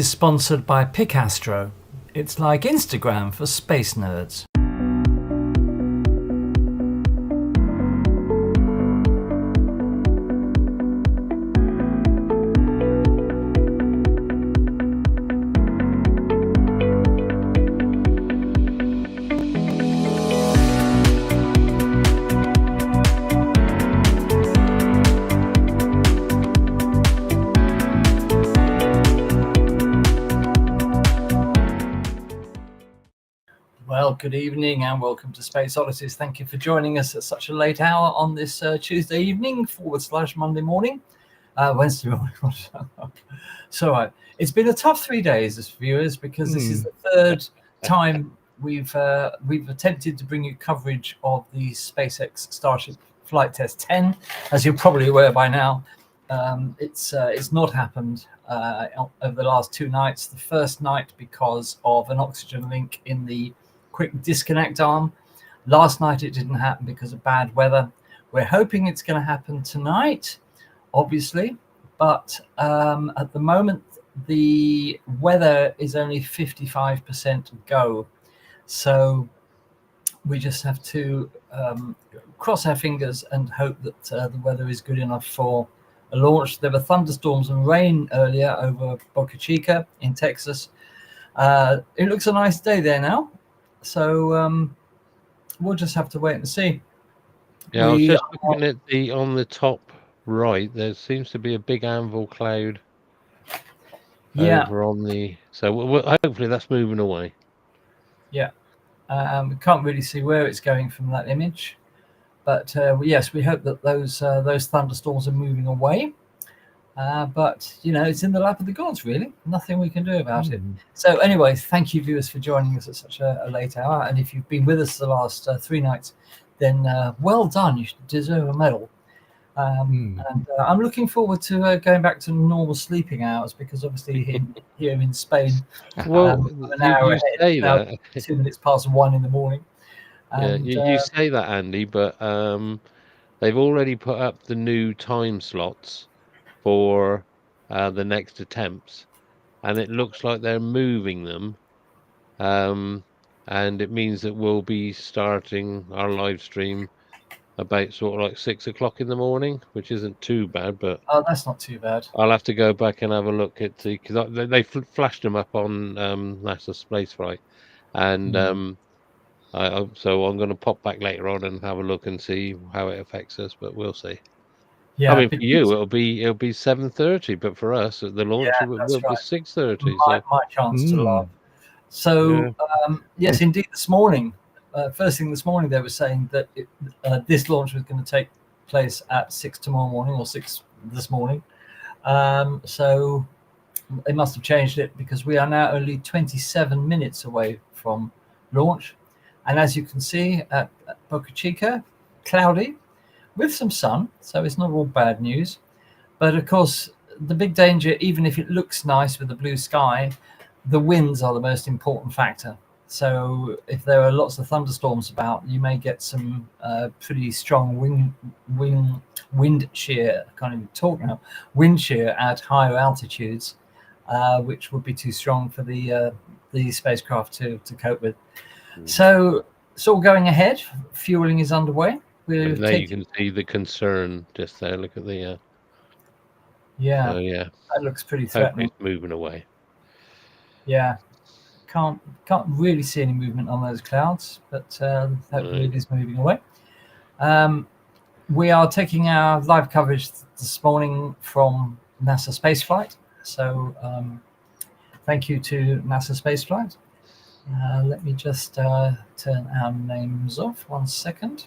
Is sponsored by Picastro. It's like Instagram for space nerds. Well, good evening and welcome to Space Oddities. Thank you for joining us at such a late hour on this Tuesday evening / Monday morning, Wednesday morning. So it's been a tough 3 days as viewers because this is the third time we've attempted to bring you coverage of the SpaceX Starship Flight Test 10. As you're probably aware by now, it's not happened over the last 2 nights. The first night because of an oxygen leak in the quick disconnect arm. Last night it didn't happen because of bad weather. We're hoping it's going to happen tonight, obviously, but at the moment the weather is only 55% go, so we just have to cross our fingers and hope that the weather is good enough for a launch. There were thunderstorms and rain earlier over Boca Chica in Texas. It looks a nice day there now. So we'll just have to wait and see. Yeah, I was just looking at on the top right. There seems to be a big anvil cloud. Yeah. Over on the. So hopefully that's moving away. Yeah. We can't really see where it's going from that image, but yes, we hope that those thunderstorms are moving away. But you know, it's in the lap of the gods, really. Nothing we can do about it. So anyway, thank you viewers for joining us at such a late hour, and if you've been with us the last 3 nights, then well done. You deserve a medal. And I'm looking forward to going back to normal sleeping hours, because obviously here in Spain, well, an hour ahead, say that 2 minutes past 1 in the morning. And, you say that, Andy, but they've already put up the new time slots for the next attempts, and it looks like they're moving them, and it means that we'll be starting our live stream about sort of like 6 o'clock in the morning, which isn't too bad, but that's not too bad. I'll have to go back and have a look at because they flashed them up on NASA Spaceflight, and so I'm going to pop back later on and have a look and see how it affects us, but we'll see. Yeah, I mean, for you it'll be 7:30, but for us at the launch it will be 6:30. My chance to laugh. So yes, indeed, this morning, first thing this morning, they were saying that this launch was going to take place at 6 tomorrow morning, or 6 this morning. So they must have changed it, because we are now only 27 minutes away from launch, and as you can see at Boca Chica, cloudy with some sun, so it's not all bad news. But of course, the big danger, even if it looks nice with the blue sky, the winds are the most important factor. So if there are lots of thunderstorms about, you may get some pretty strong wind shear. I can't even talk now. Wind shear at higher altitudes, which would be too strong for the spacecraft to cope with. So it's all going ahead. Fueling is underway. There you can see the concern just there. Look at the. Yeah. So, yeah. That looks pretty threatening. It's moving away. Yeah. Can't really see any movement on those clouds, but hopefully it is moving away. We are taking our live coverage this morning from NASA Spaceflight. So thank you to NASA Spaceflight. Let me just turn our names off 1 second,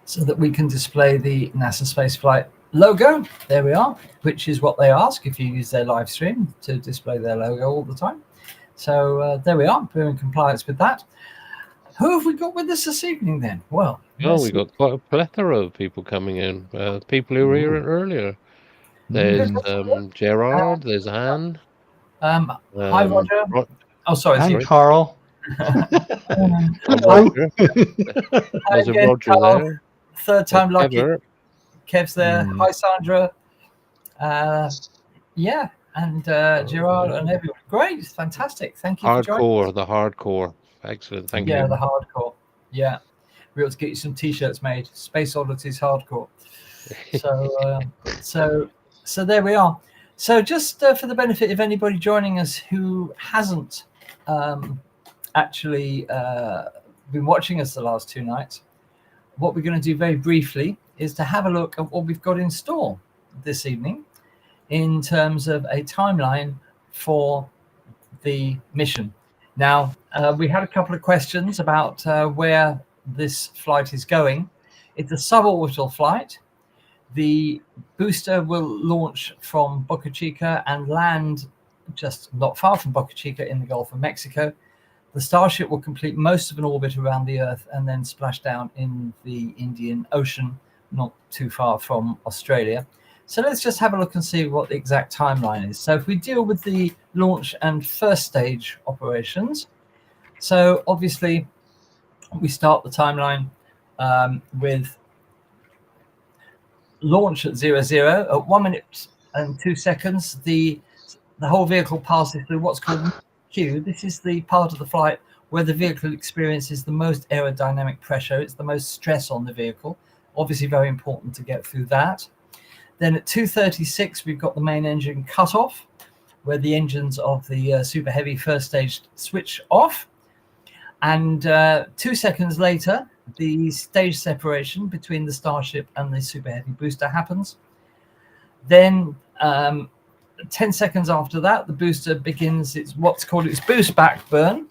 so that we can display the NASA Spaceflight logo. There we are, which is what they ask if you use their live stream, to display their logo all the time. So there we are. We're in compliance with that. Who have we got with us this evening then? Well, we've got quite a plethora of people coming in. People who were here earlier. There's Gerard. There's Anne. Hi, Roger. Oh, sorry. Hi, Carl. Roger. There's a Roger Carl. there. Third time lucky. Kev's there. Hi, Sandra. Yeah, and Gerard and everyone. Great, fantastic. Thank you for joining us. The hardcore. Excellent. Thank Yeah, you. the hardcore. Yeah, we ought to get you some T-shirts made. Space Oddities hardcore. So there we are. So just for the benefit of anybody joining us who hasn't actually been watching us the last 2 nights, what we're going to do very briefly is to have a look at what we've got in store this evening in terms of a timeline for the mission. Now, we had a couple of questions about where this flight is going. It's a suborbital flight. The booster will launch from Boca Chica and land just not far from Boca Chica in the Gulf of Mexico. The Starship will complete most of an orbit around the Earth and then splash down in the Indian Ocean, not too far from Australia. So let's just have a look and see what the exact timeline is. So if we deal with the launch and first stage operations, so obviously we start the timeline with launch at 00. At 1 minute and 2 seconds, the whole vehicle passes through what's called Q. This is the part of the flight where the vehicle experiences the most aerodynamic pressure. It's the most stress on the vehicle. Obviously very important to get through that. Then at 2:36, we've got the main engine cut off, where the engines of the Super Heavy first stage switch off. And 2 seconds later, the stage separation between the Starship and the Super Heavy booster happens. Then 10 seconds after that, the booster begins what's called its boost back burn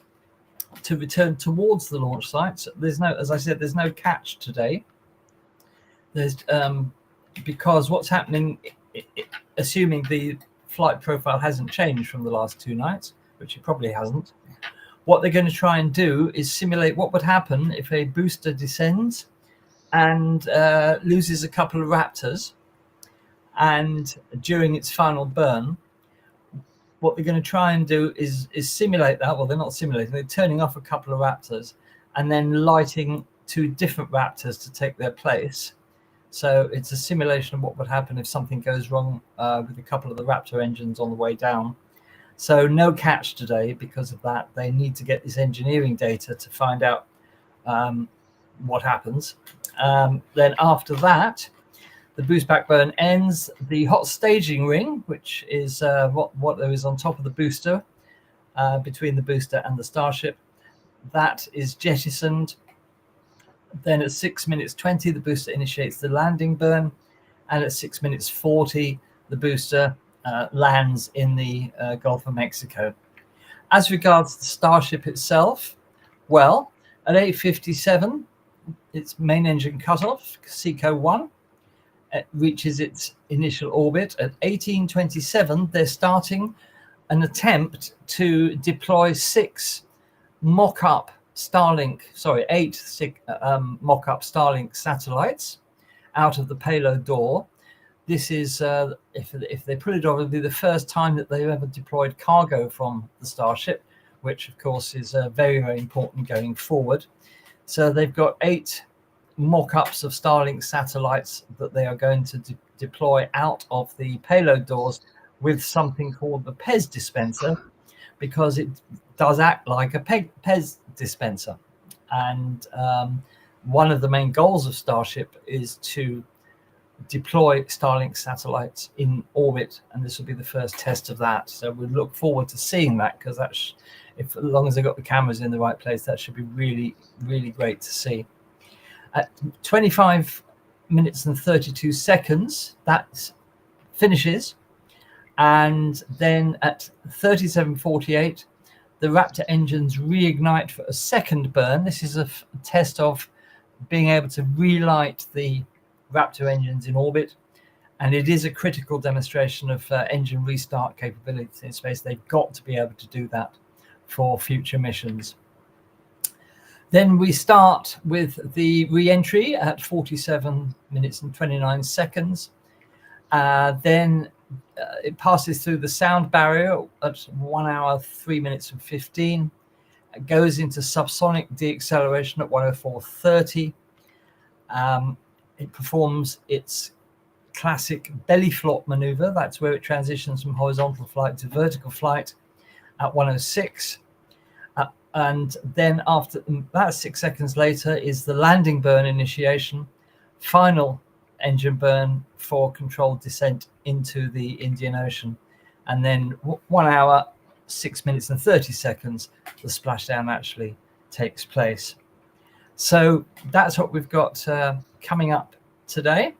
to return towards the launch site. So there's no, as I said, there's no catch today. There's because what's happening, assuming the flight profile hasn't changed from the last 2 nights, which it probably hasn't, what they're going to try and do is simulate what would happen if a booster descends and loses a couple of Raptors, and during its final burn, what they're going to try and do is simulate that. Well, they're not simulating, they're turning off a couple of Raptors and then lighting 2 different Raptors to take their place. So it's a simulation of what would happen if something goes wrong with a couple of the Raptor engines on the way down. So no catch today because of that. They need to get this engineering data to find out what happens. Then after that, the boost back burn ends. The hot staging ring, which is what there is on top of the booster, between the booster and the Starship, that is jettisoned. Then at 6 minutes 20, the booster initiates the landing burn, and at 6 minutes 40, the booster lands in the Gulf of Mexico. As regards the Starship itself, well, at 8:57, its main engine cutoff, SECO 1, reaches its initial orbit. At 18:27, they're starting an attempt to deploy 6 mock-up Starlink, sorry, 8 mock-up Starlink satellites out of the payload door. This is, if they pull it off, it'll be the first time that they've ever deployed cargo from the Starship, which of course is very, very important going forward. So they've got 8 mock-ups of Starlink satellites that they are going to deploy out of the payload doors with something called the PEZ dispenser, because it does act like a PEZ dispenser. And one of the main goals of Starship is to deploy Starlink satellites in orbit, and this will be the first test of that. So we look forward to seeing that, because that's, if as long as they got the cameras in the right place, that should be really, really great to see. At 25 minutes and 32 seconds, that finishes. And then at 37:48, the Raptor engines reignite for a second burn. This is a test of being able to relight the Raptor engines in orbit, and it is a critical demonstration of engine restart capability in space. They've got to be able to do that for future missions. Then we start with the re-entry at 47 minutes and 29 seconds. Then it passes through the sound barrier at 1 hour, 3 minutes and 15. It goes into subsonic deacceleration at 104.30. It performs its classic belly flop maneuver. That's where it transitions from horizontal flight to vertical flight at 106. And then after that, 6 seconds later, is the landing burn initiation, final engine burn for controlled descent into the Indian Ocean. And then 1 hour, 6 minutes and 30 seconds, the splashdown actually takes place. So that's what we've got coming up today.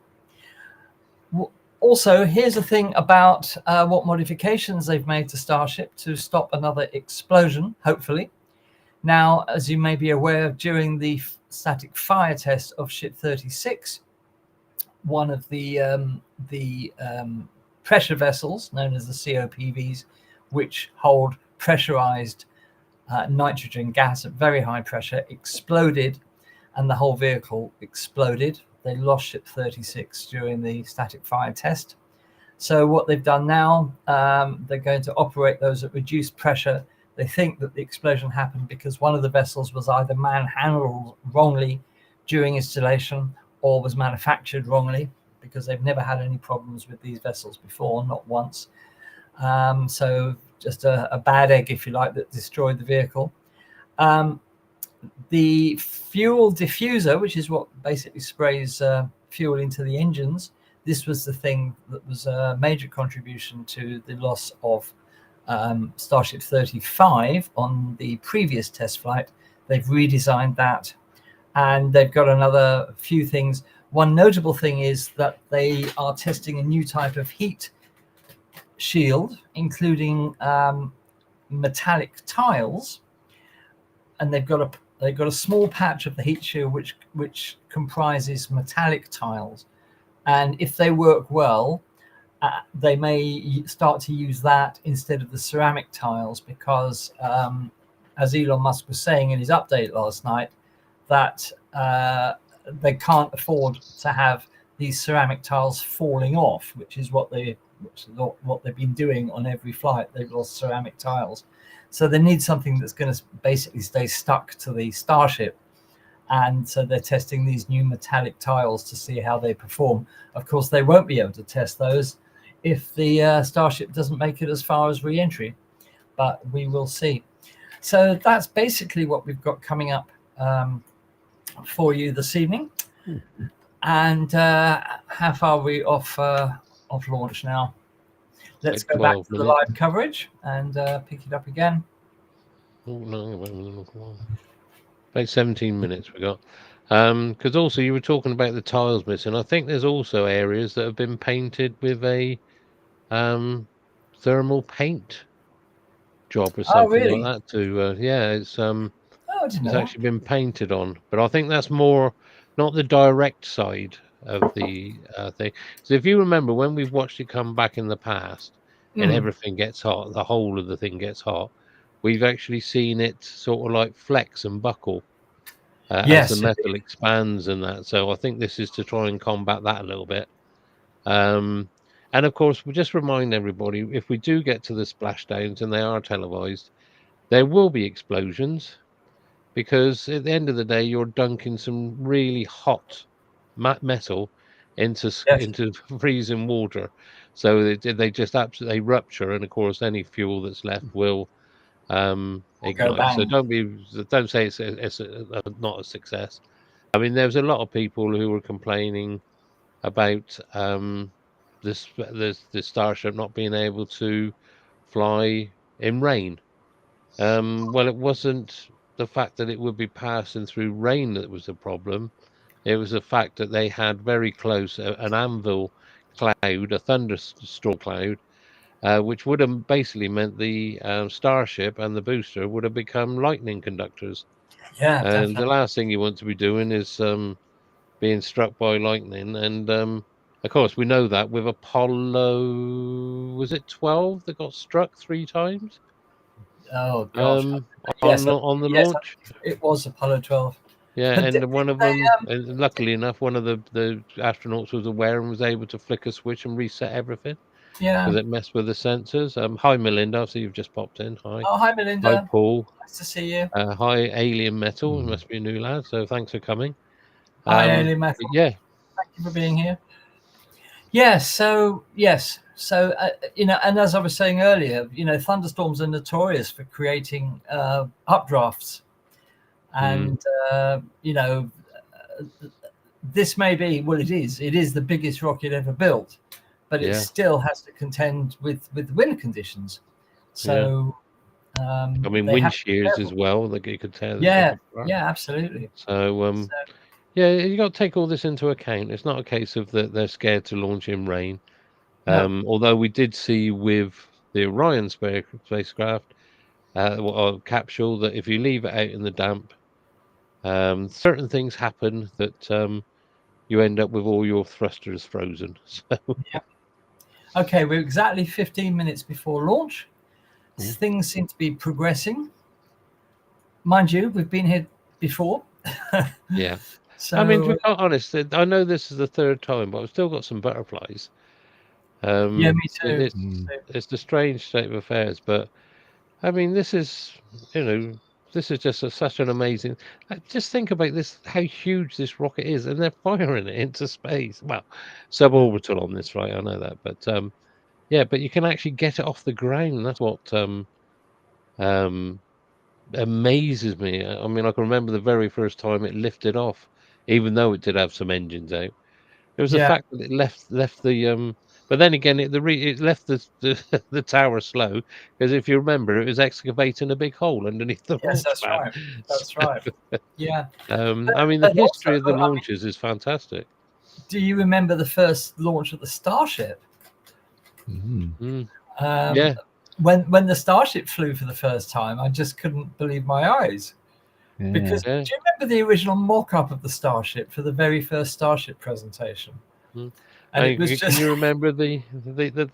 Also, here's the thing about what modifications they've made to Starship to stop another explosion, hopefully. Now, as you may be aware, during the static fire test of Ship 36, one of the pressure vessels, known as the COPVs, which hold pressurized nitrogen gas at very high pressure, exploded, and the whole vehicle exploded. They lost Ship 36 during the static fire test. So what they've done now, they're going to operate those at reduced pressure. They think that the explosion happened because one of the vessels was either manhandled wrongly during installation or was manufactured wrongly, because they've never had any problems with these vessels before, not once. So just a bad egg, if you like, that destroyed the vehicle. The fuel diffuser, which is what basically sprays fuel into the engines, this was the thing that was a major contribution to the loss of Starship 35 on the previous test flight. They've redesigned that, and they've got another few things. One notable thing is that they are testing a new type of heat shield, including metallic tiles, and they've got a small patch of the heat shield which comprises metallic tiles, and if they work well, they may start to use that instead of the ceramic tiles, because as Elon Musk was saying in his update last night, that they can't afford to have these ceramic tiles falling off, which is what they've been doing on every flight. They've lost ceramic tiles, so they need something that's going to basically stay stuck to the Starship. And so they're testing these new metallic tiles to see how they perform. Of course, they won't be able to test those if the Starship doesn't make it as far as re-entry, but we will see. So that's basically what we've got coming up for you this evening. And how far are we off launch now? Let's go back to the live coverage and pick it up again. About 17 minutes we got. Because also you were talking about the tiles missing. I think there's also areas that have been painted with a thermal paint job or something like that too. Yeah, it's actually been painted on, but I think that's more not the direct side of the thing. So if you remember when we've watched it come back in the past and everything gets hot, the whole of the thing gets hot, we've actually seen it sort of like flex and buckle as the metal expands and that. So I think this is to try and combat that a little bit. And of course, we just remind everybody, if we do get to the splashdowns and they are televised, there will be explosions, because at the end of the day, you're dunking some really hot metal into freezing water. So they just absolutely rupture, and of course, any fuel that's left will ignite. So don't say it's not a success. I mean, there's a lot of people who were complaining about the Starship not being able to fly in rain. Well, it wasn't the fact that it would be passing through rain that was the problem. It was the fact that they had very close an anvil cloud, a thunderstorm cloud, which would have basically meant the Starship and the booster would have become lightning conductors. Yeah, and definitely. The last thing you want to be doing is being struck by lightning. And of course, we know that with Apollo, was it 12 that got struck 3 times? Oh gosh! On the launch, it was Apollo 12. Yeah, and one of them, luckily enough, one of the astronauts was aware and was able to flick a switch and reset everything. Yeah, because it messed with the sensors. Hi, Melinda. I see you've just popped in. Hi. Oh, hi, Melinda. Hi, Paul. Nice to see you. Hi, Alien Metal. You must be a new lad, so thanks for coming. Hi, Alien Metal. Yeah. Thank you for being here. Yes. So yes. So and as I was saying earlier, thunderstorms are notorious for creating updrafts, Mm, and this may be, well, it is. It is the biggest rocket ever built, but it yeah, still has to contend with wind conditions. yeah. So I mean, they wind have to be shears as careful. well. That you could take Yeah, apart. yeah, absolutely. So So, yeah, you got to take all this into account. It's not a case of that they're scared to launch in rain. no, Although we did see with the Orion spacecraft or capsule that if you leave it out in the damp, certain things happen that you end up with all your thrusters frozen. So yeah. Okay, we're exactly 15 minutes before launch. mm, Things seem to be progressing. Mind you, we've been here before. yeah, I mean to So, be quite honest, I know this is the third time, but I've still got some butterflies. yeah, me too. It's a strange state of affairs, but I mean, this is, you know, this is just such an amazing. Just think about this, how huge this rocket is, and they're firing it into space. Well, suborbital on this, right? I know that, but yeah, but you can actually get it off the ground. That's what um, amazes me. I mean, I can remember the very first time it lifted off, even though it did have some engines out. It was the Yeah, fact that it left the. But then again, it left the the tower slow because if you remember, it was excavating a big hole underneath the yes, launch that's pad. right. So, That's right. Yeah. I mean, the And also, history of the I mean, launches is fantastic. do you remember the first launch of the Starship? Mm, Um, yeah, when the Starship flew for the first time, I just couldn't believe my eyes. Because yeah. do you remember the original mock-up of the Starship for the very first Starship presentation? Mm. And it was Can just, you remember the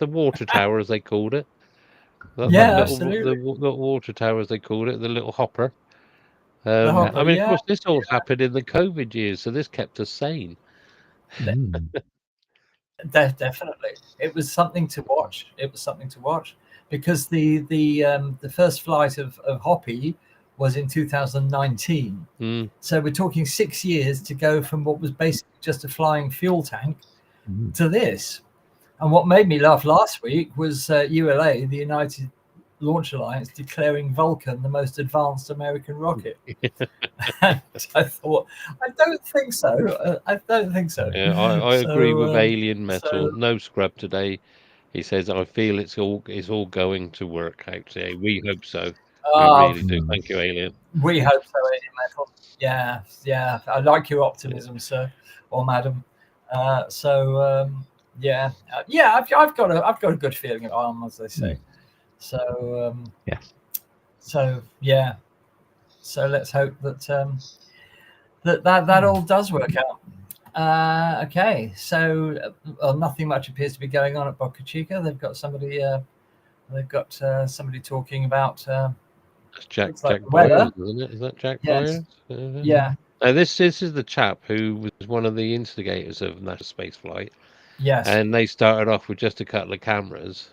water tower as they called it? That yeah, little absolutely. little water tower as they called it, the little hopper. The I hopper, mean, of yeah, course, this all happened in the COVID years, so this kept us sane. definitely. It was something to watch. It was something to watch because the first flight of Hoppy was in 2019. Mm. So we're talking 6 years to go from what was basically just a flying fuel tank to this. And what made me laugh last week was ULA, the United Launch Alliance, declaring Vulcan the most advanced American rocket. And I thought, I don't think so. I don't think so. Yeah, I agree So, with Alien Metal. so No scrub today. He says, I feel it's all going to work out today. We hope so. We uh, really do. Thank you, Alien. we hope so, Eddie Metal. Yeah, yeah. I like your optimism, sir or madam. Yeah, yeah. I've got a good feeling at arm, as they say. So, Yes. so yeah. So let's hope that that all does work out. Okay, so nothing much appears to be going on at Boca Chica. They've got somebody. They've got somebody talking about. That's Looks like Jack the Byers, weather. isn't it? Is that Jack Yes. Byers? Yeah. Now, this is the chap who was one of the instigators of national space flight, Yes. and they started off with just a couple of cameras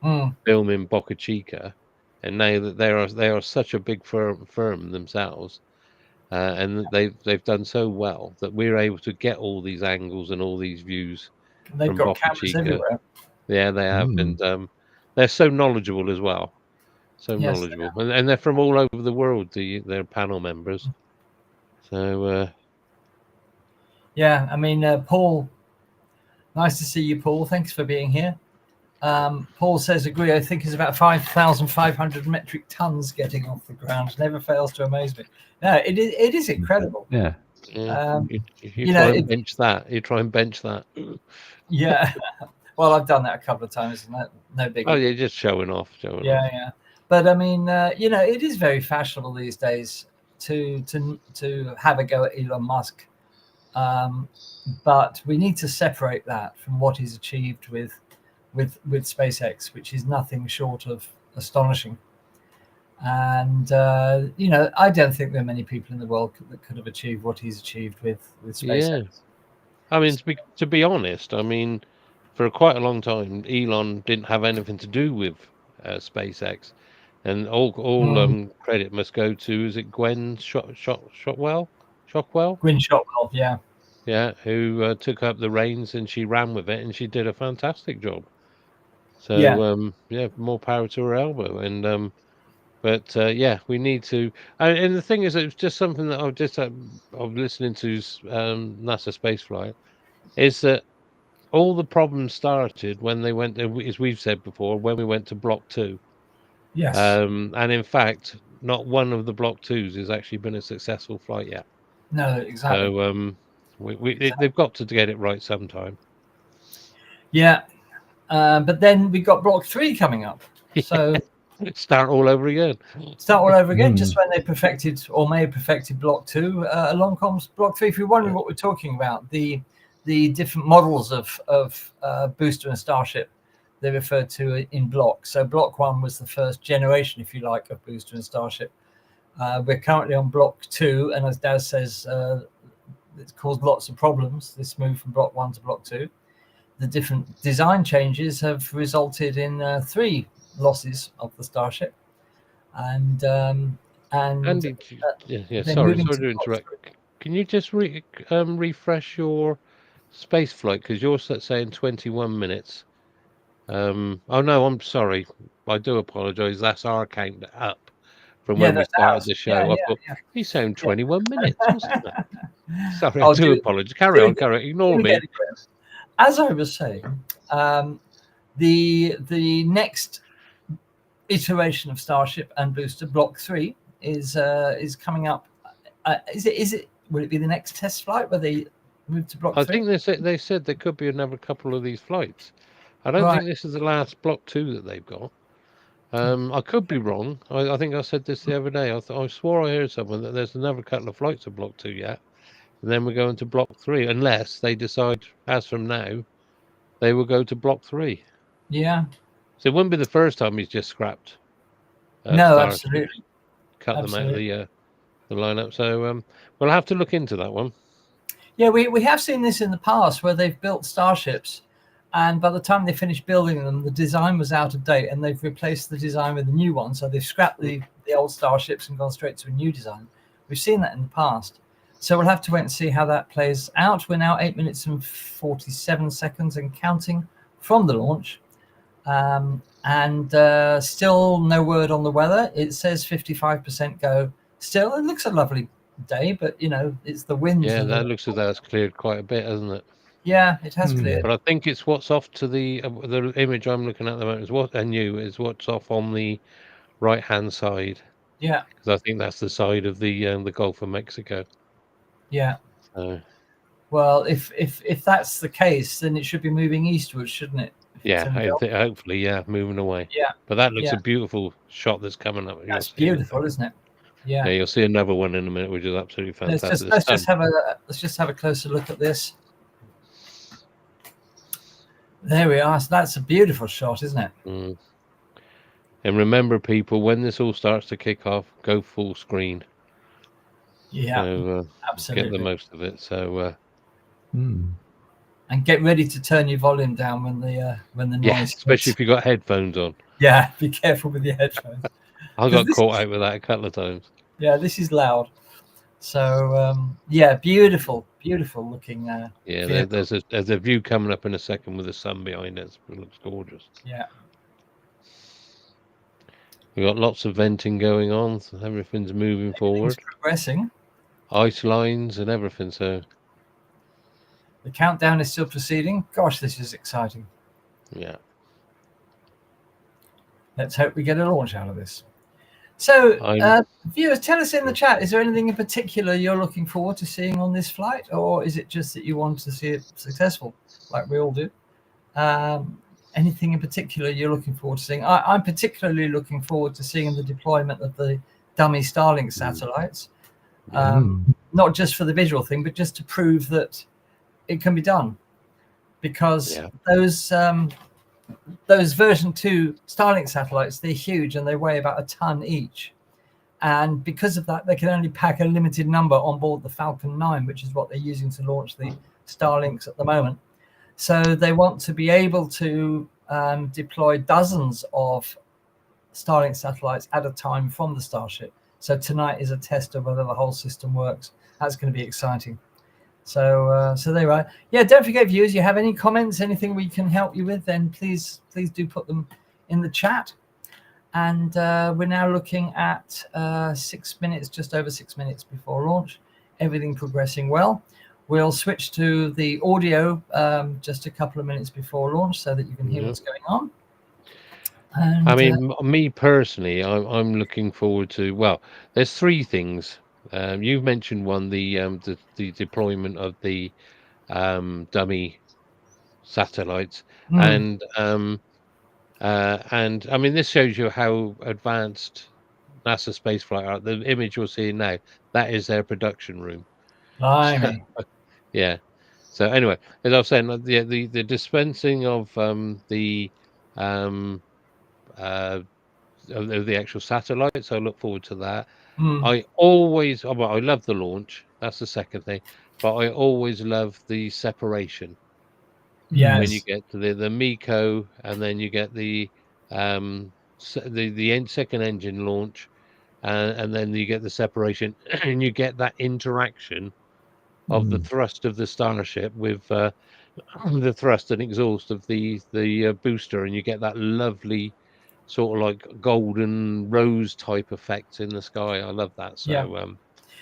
Mm. filming Boca Chica, and now that they are such a big firm themselves, and they've done so well that we're able to get all these angles and all these views They've from got Boca cameras Chica. everywhere. Yeah, they have, and they're so knowledgeable as well, so Yes. knowledgeable, and they're from all over the world. They're panel members, so Yeah. I mean, Paul. Nice to see you, Paul. Thanks for being here. Paul says, agree. I think it's about 5,500 metric tons getting off the ground. Never fails to amaze me. No, it is incredible. Yeah. yeah, Um, you you know, try and bench that. You try and bench that. yeah. Well, I've done that a couple of times, and that no Oh, biggie. you're just showing off, showing off. Yeah, yeah. But I mean, it is very fashionable these days to have a go at Elon Musk. Um, but we need to separate that from what he's achieved with SpaceX, which is nothing short of astonishing. And I don't think there are many people in the world that could have achieved what he's achieved with Yeah, SpaceX. I mean, to be honest, I mean, for quite a long time, Elon didn't have anything to do with SpaceX, and all Mm. credit must go to is it Gwen Shotwell? Shockwell? Gwyn Shotwell, yeah, yeah, who took up the reins and she ran with it and she did a fantastic job. Yeah. So yeah, more power to her elbow. And but yeah, we need to. And the thing is, it's just something that I've just of listening to NASA spaceflight is that all the problems started when they went, as we've said before, when we went to Block 2. Yes. And in fact, not one of the Block 2s has actually been a successful flight yet. No, exactly. So they've got to get it right sometime. Yeah. But then we got Block 3 coming up. So Start all over again. start all over again, just when they perfected or may have perfected Block 2. Along comes Block 3. If you're wondering what we're talking about, the different models of booster and Starship, they referred to in blocks. So Block 1 was the first generation, if you like, of booster and Starship. We're currently on Block 2, and as Daz says, it's caused lots of problems, this move from Block 1 to Block 2. The different design changes have resulted in 3 losses of the Starship. And Andy, yeah, they're sorry moving to to Block interrupt. 3. Can you just refresh your space flight, because you're saying 21 minutes. Oh no, I'm sorry. I do apologise. That's our count up from Yeah, when we that's started ours. the Yeah, show. I thought yeah, he's saying yeah. 21 minutes. What's that? Sorry, I I'll do do apologise. Carry do on, it. carry on. Ignore Do it me. again. As I was saying, the next iteration of Starship and Booster Block 3 is coming up. Is it will it be the next test flight where they move to Block I 3? think they said there could be another couple of these flights. I don't Right. think this is the last Block 2 that they've got. I could be wrong. I think I said this the other day. I swore I heard someone that there's another couple of flights of Block 2 yet. And then we're going to Block 3, unless they decide, as from now, they will go to Block 3. Yeah. So it wouldn't be the first time he's just scrapped No, Starship, absolutely. cut them out of Absolutely. the lineup. So we'll have to look into that one. Yeah, we have seen this in the past where they've built starships, and by the time they finished building them, the design was out of date, and they've replaced the design with a new one. So they've scrapped the old starships and gone straight to a new design. We've seen that in the past. So we'll have to wait and see how that plays out. We're now 8 minutes and 47 seconds and counting from the launch. And still no word on the weather. It says 55% go. Still, it looks a lovely day, but you know, it's the winds. Yeah, And that looks as though it's cleared quite a bit, hasn't it? yeah, it has cleared. But I think it's what's off to the image I'm looking at the moment is what's off on the right hand side. Yeah, because I think that's the side of the Gulf of Mexico. yeah. So Well, if that's the case, then it should be moving eastwards, shouldn't it? If it's yeah, in the Gulf. hopefully, yeah, moving away. Yeah, But that looks yeah. a beautiful shot that's coming up. You'll That's see in a beautiful, second. isn't it? Yeah. Yeah, you'll see another one in a minute, which is absolutely Let's fantastic. just have a closer look at this. There we are. So that's a beautiful shot, isn't it? Mm. And remember, people, when this all starts to kick off, go full screen. Yeah, So absolutely. get the most of it. So and get ready to turn your volume down when the noise yeah, hits. especially if you got headphones on. Yeah, be careful with your headphones. I got caught out with that a couple of times. Yeah, this is loud. So yeah, beautiful looking. Yeah, there's a view coming up in a second with the sun behind it. It looks gorgeous. Yeah. We've got lots of venting going on. So everything's moving forward. Progressing. Ice lines and everything. So the countdown is still proceeding. Gosh, this is exciting. Yeah. Let's hope we get a launch out of this. So, viewers, tell us in the chat, is there anything in particular you're looking forward to seeing on this flight, or is it just that you want to see it successful, like we all do? Anything in particular you're looking forward to seeing? I'm particularly looking forward to seeing the deployment of the dummy Starlink satellites, not just for the visual thing, but just to prove that it can be done. Because those version 2 Starlink satellites, they're huge and they weigh about a ton each. And because of that, they can only pack a limited number on board the Falcon 9, which is what they're using to launch the Starlinks at the moment. So they want to be able to deploy dozens of Starlink satellites at a time from the Starship. So tonight is a test of whether the whole system works. That's going to be exciting. So there you are. Yeah, don't forget, viewers, you have any comments, anything we can help you with, then please do put them in the chat. And we're now looking at 6 minutes, just over 6 minutes before launch. Everything progressing well. We'll switch to the audio just a couple of minutes before launch so that you can hear what's going on. And, I mean, me personally, I'm looking forward to. Well, there's three things. You've mentioned one, the deployment of the dummy satellites, and I mean, this shows you how advanced NASA spaceflight are. The image you're seeing now, that is their production room. So, yeah. So anyway, as I was saying, the dispensing of the of the actual satellites, I look forward to that. I always, well, I love the launch. That's the second thing, but I always love the separation. yes. When you get to the MECO, and then you get the second engine launch, and then you get the separation, and you get that interaction of the thrust of the Starship with the thrust and exhaust of the booster, and you get that lovely sort of like golden rose type effect in the sky. I love that. So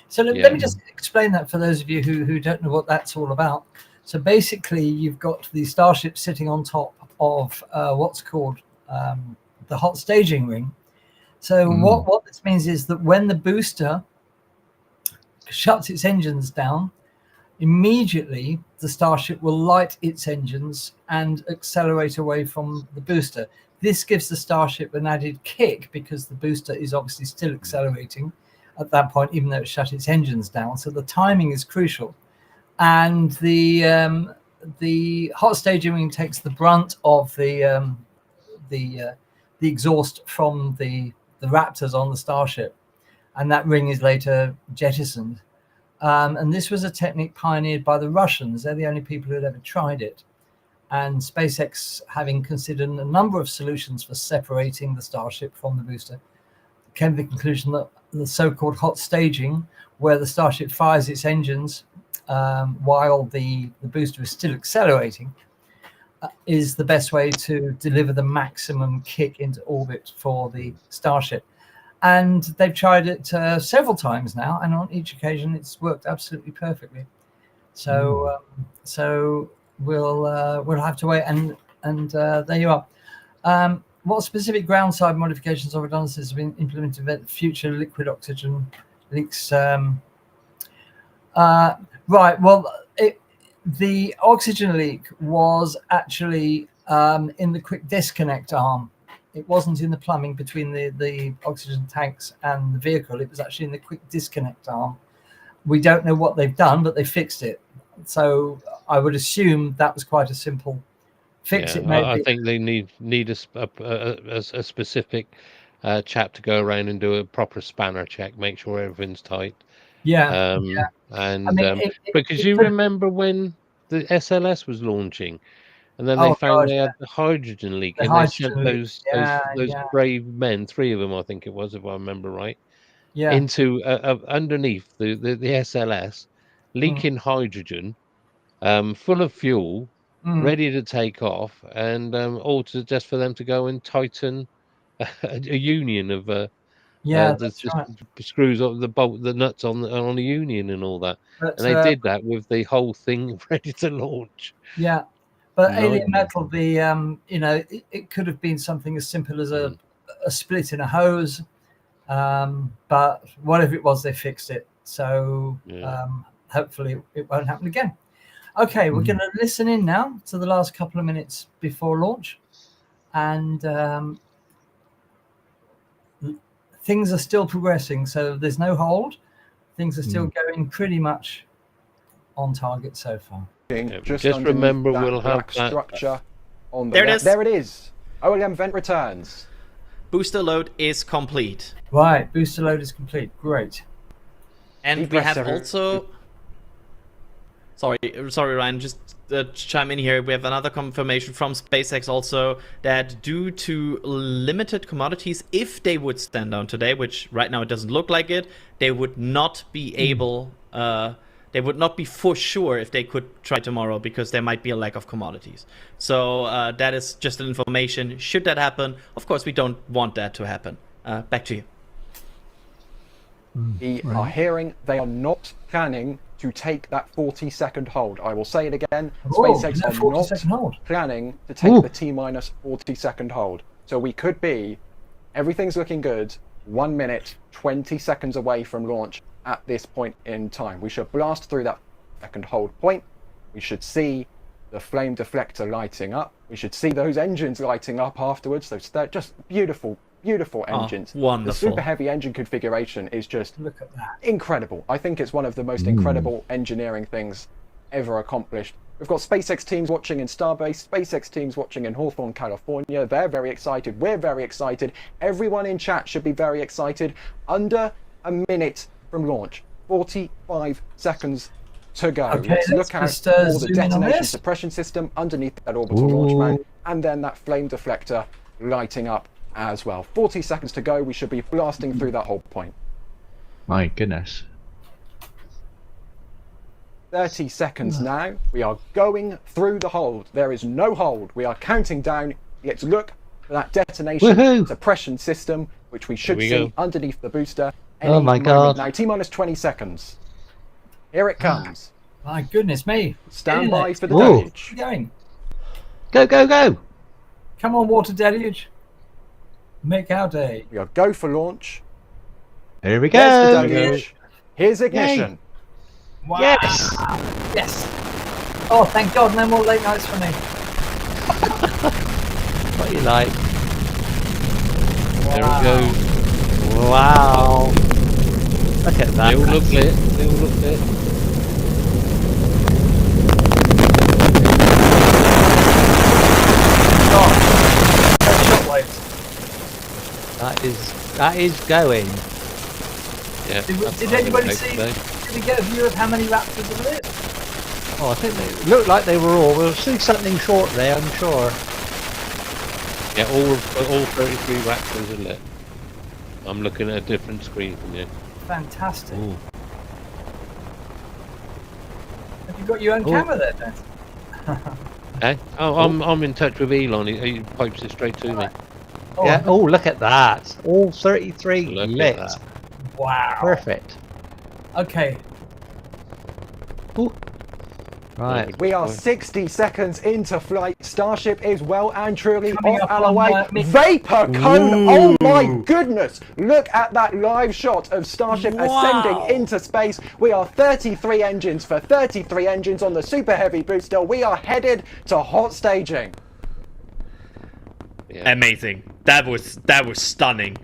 so let me just explain that for those of you who don't know what that's all about. So basically, you've got the Starship sitting on top of what's called the hot staging ring. So what this means is that when the booster shuts its engines down, immediately the Starship will light its engines and accelerate away from the booster. This gives the Starship an added kick because the booster is obviously still accelerating at that point, even though it shut its engines down. So the timing is crucial. And the hot staging ring takes the brunt of the exhaust from the Raptors on the Starship, and that ring is later jettisoned. And this was a technique pioneered by the Russians. They're the only people who had ever tried it. And SpaceX, having considered a number of solutions for separating the Starship from the booster, came to the conclusion that the so-called hot staging, where the Starship fires its engines while the booster is still accelerating, is the best way to deliver the maximum kick into orbit for the Starship. And they've tried it several times now, and on each occasion it's worked absolutely perfectly. So we'll have to wait, and there you are. What specific ground side modifications or redundancies have been implemented to prevent future liquid oxygen leaks? Right. Well, the oxygen leak was actually in the quick disconnect arm. It wasn't in the plumbing between the oxygen tanks and the vehicle. It was actually in the quick disconnect arm. We don't know what they've done, but they fixed it. So I would assume that was quite a simple fix. I think they need a specific chap to go around and do a proper spanner check, make sure everything's tight. And because you remember when the SLS was launching, and then they found they had the hydrogen leak, and they sent those brave men, 3 of them, I think it was, if I remember right, into underneath the SLS, leaking hydrogen, full of fuel, ready to take off, and all just for them to go and tighten a union of screws of the nuts on the union and all that. But, and they did that with the whole thing ready to launch. Yeah, but alien metal, it could have been something as simple as a split in a hose, but whatever it was, they fixed it. So hopefully it won't happen again. Okay, we're going to listen in now to the last couple of minutes before launch, and things are still progressing, so there's no hold. Things are still going pretty much on target so far. Just remember, we'll have that structure on the there. It is. There it is. OLM vent returns. Booster load is complete. Right, booster load is complete. Great. And we have also. Sorry, Ryan. Just chime in here. We have another confirmation from SpaceX also that due to limited commodities, if they would stand down today, which right now it doesn't look like it, they would not be able They would not be for sure if they could try tomorrow because there might be a lack of commodities. So that is just an information. Should that happen, of course, we don't want that to happen. Back to you. We are hearing they are not planning to take that 40-second hold. I will say it again. SpaceX are not planning to take the T-minus 40-second hold. So we could be, everything's looking good, 1 minute, 20 seconds away from launch at this point in time. We should blast through that second hold point. We should see the flame deflector lighting up. We should see those engines lighting up afterwards. They're just beautiful, beautiful engines. Wonderful. The super heavy engine configuration is just Look at that. incredible. I think it's one of the most incredible engineering things ever accomplished. We've got SpaceX teams watching in Starbase, SpaceX teams watching in Hawthorne, California. They're very excited. We're very excited. Everyone in chat should be very excited. Under a minute from launch, 45 seconds to go. Okay, let's look at just, all the zoom in on detonation this. suppression system underneath that orbital launch mount, and then that flame deflector lighting up as well. 40 seconds to go. We should be blasting through that whole point. My goodness. 30 seconds now. We are going through the hold. There is no hold. We are counting down. Let's look for that detonation suppression system, which we should see underneath the booster. Oh my god. Now, T-minus 20 seconds. Here it comes. My goodness me. Stand by for the Whoa. deluge. Keep going. Go, go, go! Come on, water deluge. Make our day. We are go for launch. Here we There's the go! deluge. Here's ignition. Wow. Yes! Yes. Oh, thank God, no more late nights for me. What do you like? There it goes. Wow! Look at that. They all look lit. They all look lit. Shockwaves. That is going. Yeah. Did anybody see? Did we get a view of how many raptors are lit? Oh, I think they looked like they were all. We'll see something short there, I'm sure. Yeah, all 33 raptors are lit. I'm looking at a different screen from you. Fantastic. Ooh. Have you got your own camera there, Ben? Eh? Oh, I'm in touch with Elon. He pipes it straight to me. Oh, Yeah. Oh, look at that! All 33 Look at lit. that. wow. Perfect. Okay. Ooh. Right. We are 60 seconds into flight. Starship is well and truly Coming off up our on, way. Mick. Vapor cone! Oh my goodness! Look at that live shot of Starship ascending into space. We are 33 engines for 33 engines on the Super Heavy booster. We are headed to hot staging. Yeah. Amazing. That was stunning.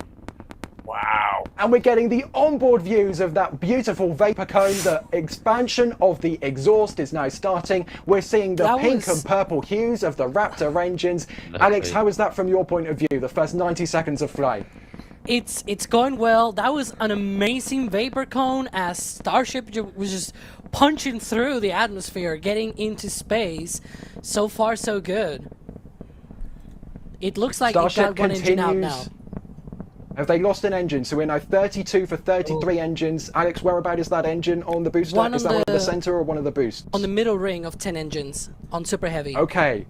Wow. And we're getting the onboard views of that beautiful vapor cone. The expansion of the exhaust is now starting. We're seeing the That pink was- and purple hues of the Raptor engines. Lovely. Alex, how is that from your point of view, the first 90 seconds of flight? It's going well. That was an amazing vapor cone as Starship was just punching through the atmosphere, getting into space. So far, so good. It looks like Starship it got one engine out now. continues. Have they lost an engine? So we're now 32 for 33 engines. Alex, whereabout is that engine on the booster? One Is on that one of the the- center or one of the boosts? On the middle ring of 10 engines on Super Heavy. Okay.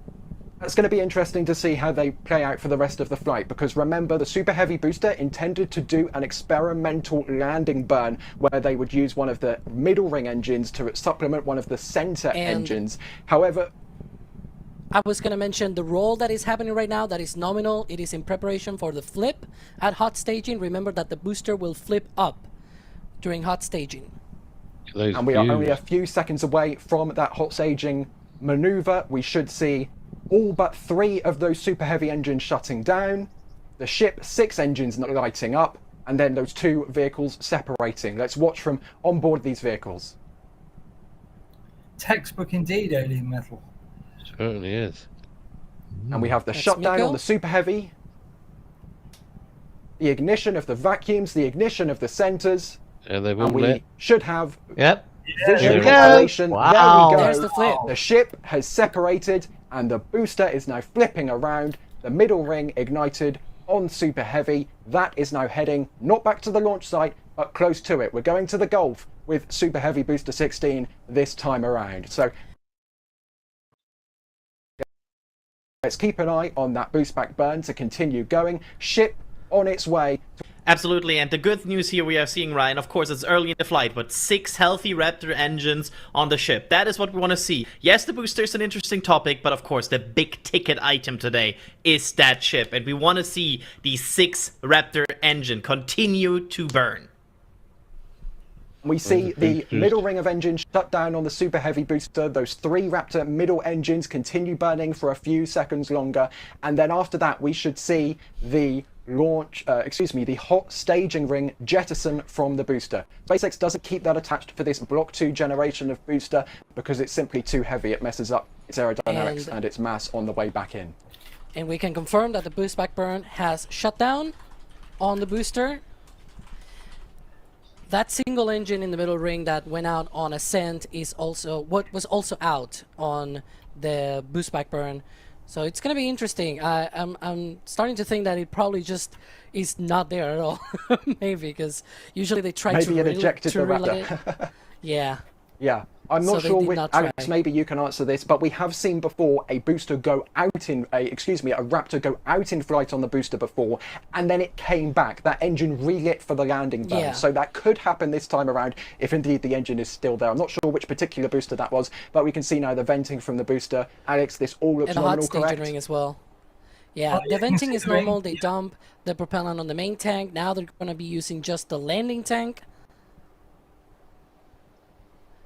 That's going to be interesting to see how they play out for the rest of the flight, because remember, the Super Heavy booster intended to do an experimental landing burn where they would use one of the middle ring engines to supplement one of the center engines. However, I was going to mention the roll that is happening right now, that is nominal. It is in preparation for the flip at hot staging. Remember that the booster will flip up during hot staging. Those and we are only a views. few seconds away from that hot staging maneuver. We should see all but 3 of those Super Heavy engines shutting down, the ship 6 engines lighting up, and then those 2 vehicles separating. Let's watch from on board these vehicles. Textbook indeed, Alien Metal. Certainly is. And we have the That's shutdown Miko. on the Super Heavy, the ignition of the vacuums, the ignition of the centers, Yeah, they've all and we lit. should have Yep. visual There we go. compilation. Wow. There we There's go. the flip. The ship has separated and the booster is now flipping around. The middle ring ignited on Super Heavy. That is now heading not back to the launch site, but close to it. We're going to the Gulf with Super Heavy Booster 16 this time around. So let's keep an eye on that boost back burn to continue going. Ship on its way. Absolutely, and the good news here we are seeing, Ryan, of course it's early in the flight, but 6 healthy Raptor engines on the ship. That is what we want to see. Yes, the booster is an interesting topic, but of course the big ticket item today is that ship, and we want to see these 6 Raptor engine continue to burn. We see the middle ring of engines shut down on the Super Heavy booster. Those 3 Raptor middle engines continue burning for a few seconds longer, and then after that we should see the the hot staging ring jettison from the booster. SpaceX doesn't keep that attached for this Block 2 generation of booster because it's simply too heavy. It messes up its aerodynamics and its mass on the way back in. And we can confirm that the boost back burn has shut down on the booster. That single engine in the middle ring that went out on ascent is also what was also out on the boost back burn. So it's gonna be interesting. I'm starting to think that it probably just is not there at all. Maybe because usually they try maybe to it ejected the Raptor. Yeah. Yeah, I'm not sure which, Alex, maybe you can answer this, but we have seen before a booster go out in a Raptor go out in flight on the booster before, and then it came back. That engine relit for the landing burn. Yeah. So that could happen this time around if indeed the engine is still there. I'm not sure which particular booster that was, but we can see now the venting from the booster. Alex, this all looks normal, correct? And the hot staging ring as well. Yeah, the venting is normal. They dump the propellant on the main tank. Now they're going to be using just the landing tank.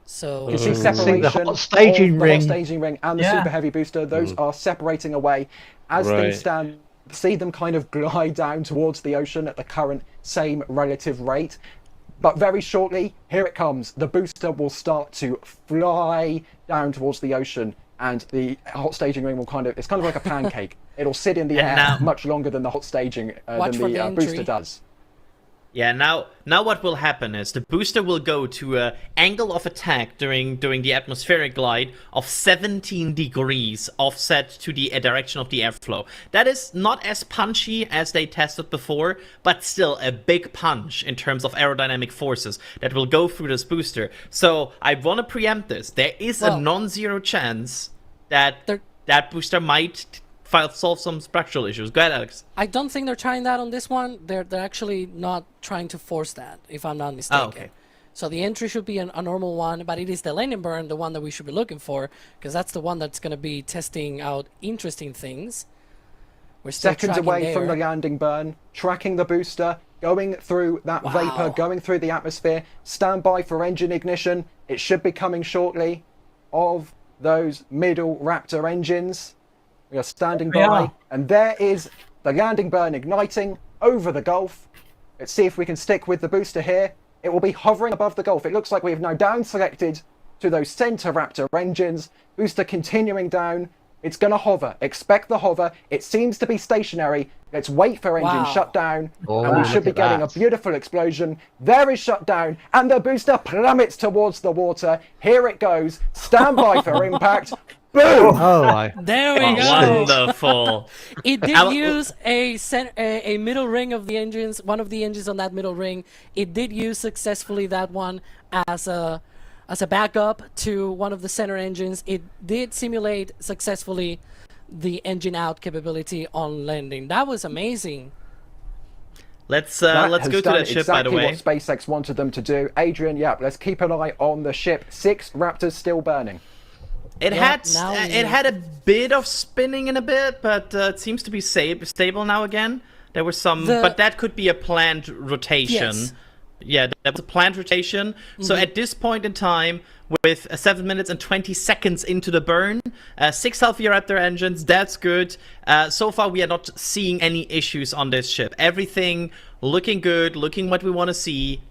So you see separation the hot staging ring and the Super Heavy booster. Those are separating away as things stand. See them kind of glide down towards the ocean at the current same relative rate. But very shortly, here it comes. The booster will start to fly down towards the ocean, and the hot staging ring will it's kind of like a pancake. It'll sit in the air much longer than the hot staging than the booster does. Yeah, now what will happen is the booster will go to an angle of attack during the atmospheric glide of 17 degrees offset to the direction of the airflow. That is not as punchy as they tested before, but still a big punch in terms of aerodynamic forces that will go through this booster. So I want to preempt this. There is a non-zero chance that that booster might solve some structural issues. Go ahead, Alex. I don't think they're trying that on this one. They're actually not trying to force that, if I'm not mistaken. Oh, okay. So the entry should be a normal one, but it is the landing burn, the one that we should be looking for, because that's the one that's going to be testing out interesting things. We're still seconds away from the landing burn, tracking the booster, going through that vapor, going through the atmosphere. Stand by for engine ignition. It should be coming shortly of those middle Raptor engines. We are standing by, and there is the landing burn igniting over the Gulf. Let's see if we can stick with the booster here. It will be hovering above the Gulf. It looks like we have now down selected to those center Raptor engines. Booster continuing down. It's going to hover. Expect the hover. It seems to be stationary. Let's wait for engine shutdown, and we should be getting a beautiful explosion. There is shutdown, and the booster plummets towards the water. Here it goes. Stand by for impact. Boom! There we go. Wonderful. It did use a middle ring of the engines, one of the engines on that middle ring. It did use successfully that one as a backup to one of the center engines. It did simulate successfully the engine out capability on landing. That was amazing. Let's go to that ship, by the way. Exactly what SpaceX wanted them to do. Adrian, let's keep an eye on the ship. 6 Raptors still burning. It had a bit of spinning in a bit, but it seems to be stable now again. There was some, but that could be a planned rotation. Yes. Yeah, that was a planned rotation. So at this point in time, with 7 minutes and 20 seconds into the burn, 6 healthy Raptor engines, that's good. So far, we are not seeing any issues on this ship. Everything looking good, looking what we want to see.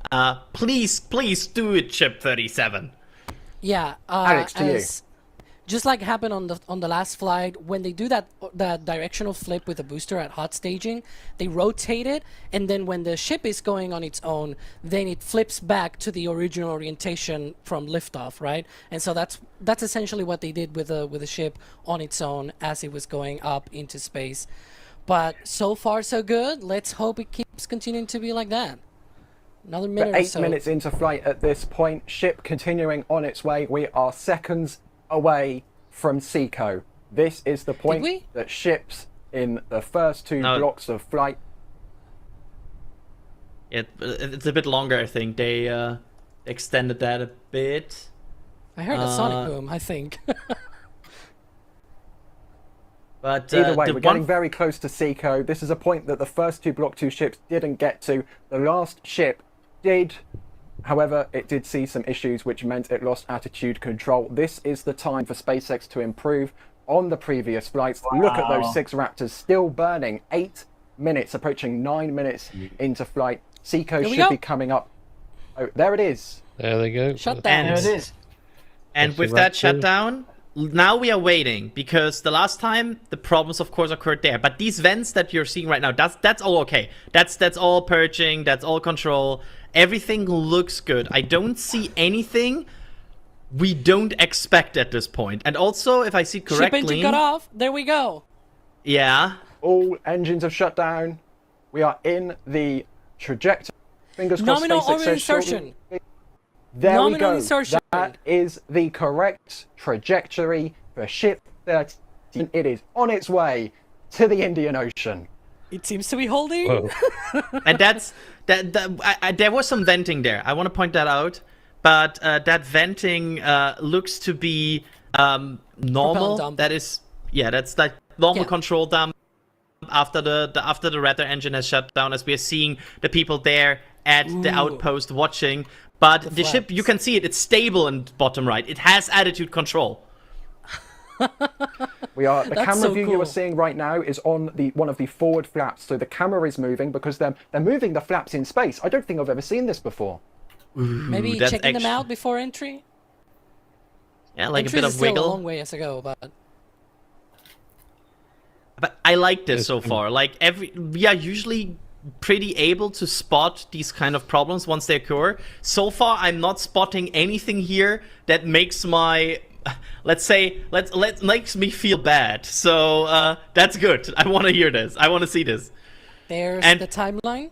Please do it, Ship 37. Yeah, Alex, to you. Just like happened on the last flight, when they do that directional flip with the booster at hot staging, they rotate it, and then when the ship is going on its own, then it flips back to the original orientation from liftoff, right? And so that's essentially what they did with the ship on its own as it was going up into space. But so far so good. Let's hope it keeps continuing to be like that. Another We're minute or 8 so. minutes into flight at this point. Ship continuing on its way. We are seconds away from Seco. This is the point that ships in the first 2 blocks of flight. It's a bit longer, I think. They extended that a bit. I heard a sonic boom, I think. But either way, we're getting very close to Seco. This is a point that the first 2 Block 2 ships didn't get to. The last ship did. However, it did see some issues, which meant it lost attitude control. This is the time for SpaceX to improve on the previous flights. Wow. Look at those 6 Raptors still burning. 8 minutes, approaching 9 minutes into flight. Seco should be coming up. Oh, there it is. There they go. Shutdown. There it is. And with that shutdown, now we are waiting, because the last time the problems of course occurred there. But these vents that you're seeing right now, that's all okay. That's all purging, that's all control. Everything looks good. I don't see anything we don't expect at this point. And also, if I see correctly, ship engine cut off. There we go. Yeah. All engines have shut down. We are in the trajectory. Fingers crossed. Nominal orbital insertion. There we go. That is the correct trajectory for Ship 13. It is on its way to the Indian Ocean. It seems to be holding. And there was some venting there. I want to point that out. But that venting looks to be normal. That is, that's like normal control dump after the Raptor engine has shut down, as we are seeing the people there at the outpost watching. But the ship, you can see it, it's stable in bottom right. It has attitude control. The camera view you are seeing right now is on one of the forward flaps. So the camera is moving because they're moving the flaps in space. I don't think I've ever seen this before. Maybe checking them out before entry? Yeah, like entry a bit of wiggle. Still a long way to go, But I like this so far. Like we are usually pretty able to spot these kind of problems once they occur. So far, I'm not spotting anything here that makes my, makes me feel bad. So that's good. I want to hear this. I want to see this. There's the timeline.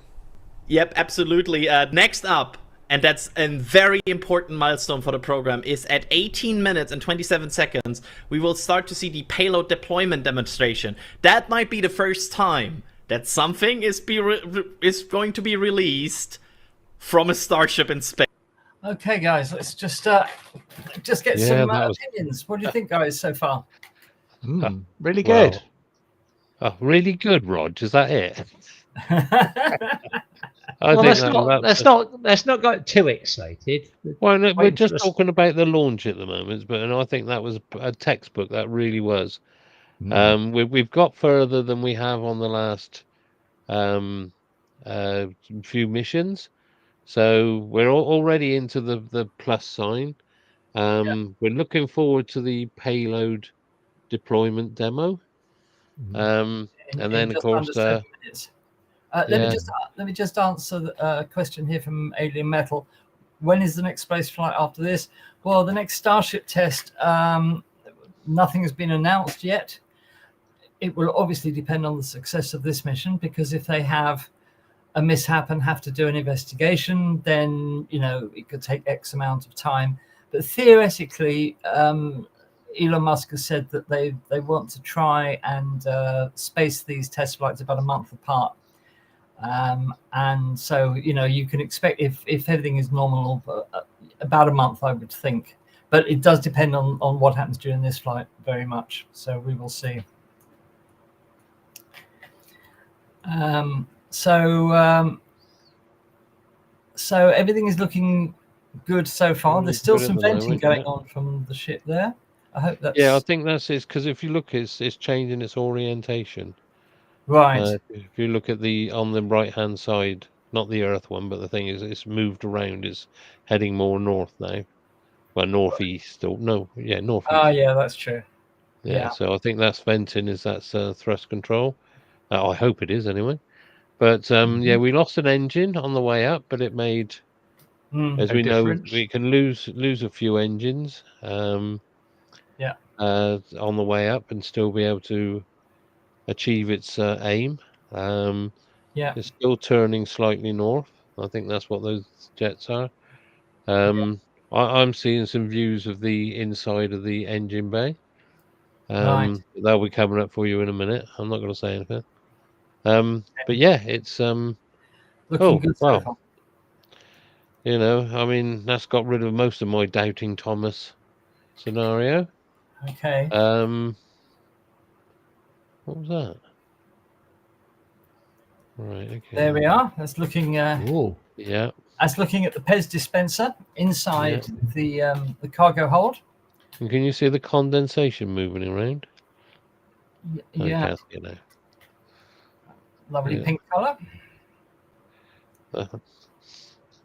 Yep, absolutely. Next up, and that's a very important milestone for the program, is at 18 minutes and 27 seconds, we will start to see the payload deployment demonstration. That might be the first time that something is going to be released from a Starship in space. Okay, guys, let's just get some opinions. What do you think, guys, so far? Really good. Really good, Rog. Is that it? Let's not get too excited. Well, no, we're just talking about the launch at the moment, and I think that was a textbook. That really was. We've got further than we have on the last few missions, so we're already into the plus sign. We're looking forward to the payload deployment demo, and then of course. Let me just answer a question here from Alien Metal. When is the next space flight after this? Well, the next Starship test, nothing has been announced yet. It will obviously depend on the success of this mission, because if they have a mishap and have to do an investigation, then it could take X amount of time. But theoretically, Elon Musk has said that they want to try and space these test flights about a month apart. And so, you can expect, if everything is normal, about a month, I would think. But it does depend on what happens during this flight very much. So we will see. So everything is looking good so far. There's still some venting going on from the ship there. I hope that's... Yeah, I think that's it, because if you look, it's changing its orientation. Right. If you look at on the right hand side, not the Earth one, but the thing is, it's moved around. It's heading more north now. Well, northeast northeast. Oh, yeah, that's true. Yeah, so I think that's venting. That's thrust control. I hope it is anyway. But we lost an engine on the way up, but it made, as we know, we can lose a few engines. On the way up, and still be able to achieve its aim. It's still turning slightly north. I think that's what those jets are. I'm seeing some views of the inside of the engine bay. Right. They'll be coming up for you in a minute. I'm not going to say anything. But yeah, it's Looking oh good so well, far. you know, I mean, that's got rid of most of my doubting Thomas scenario. Okay. What was that? Right. Okay. There we are. That's looking. Oh, Yeah. That's looking at the Pez dispenser inside the cargo hold. And can you see the condensation moving around? Yeah. I can't see it now. Lovely Yeah. pink color.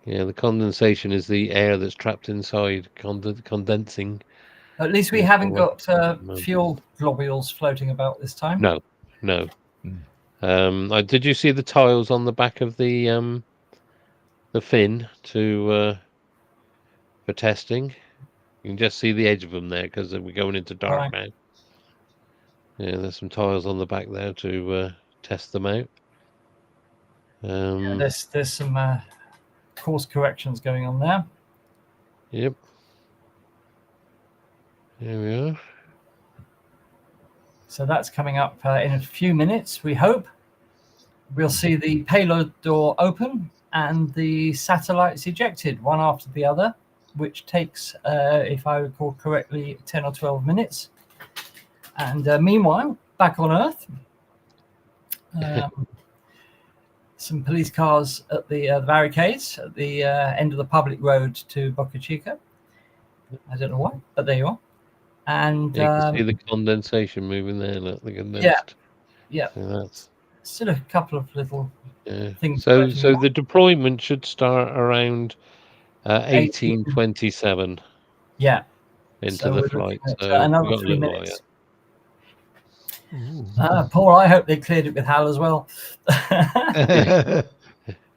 Yeah, the condensation is the air that's trapped inside, condensing. At least we Yeah, haven't well, got no. fuel globules floating about this time. No. Did you see the tiles on the back of the fin for testing? You can just see the edge of them there because we're going into dark now. Yeah, there's some tiles on the back there to test them out. There's some course corrections going on there. Yep. Here we are. So that's coming up in a few minutes, we hope. We'll see the payload door open and the satellites ejected one after the other, which takes, if I recall correctly, 10 or 12 minutes. And meanwhile, back on Earth, some police cars at the barricades at the end of the public road to Boca Chica. I don't know why, but there you are. And you can see the condensation moving there. Look, the condensed. Yeah. So that's still a couple of little things. So the deployment should start around 1827. Yeah. Into the flight. So another we've got 3 a little minutes. while, Paul, I hope they cleared it with Hal as well.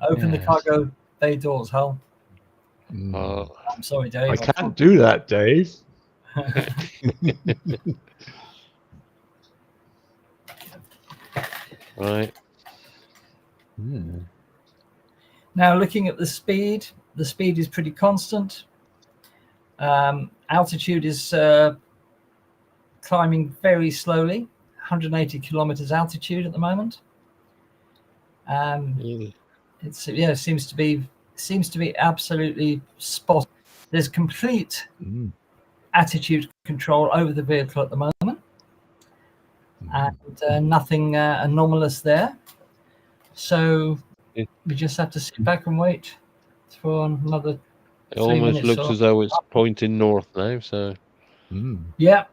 Open the cargo bay doors, Hal. I'm sorry, Dave. I can't do that, Dave. Right. Now, looking at the speed is pretty constant. Altitude is climbing very slowly, 180 kilometers altitude at the moment. It seems to be absolutely spot. There's complete attitude control over the vehicle at the moment, and nothing anomalous there. So we just have to sit back and wait for another. It almost looks as though it's pointing north now. So yeah.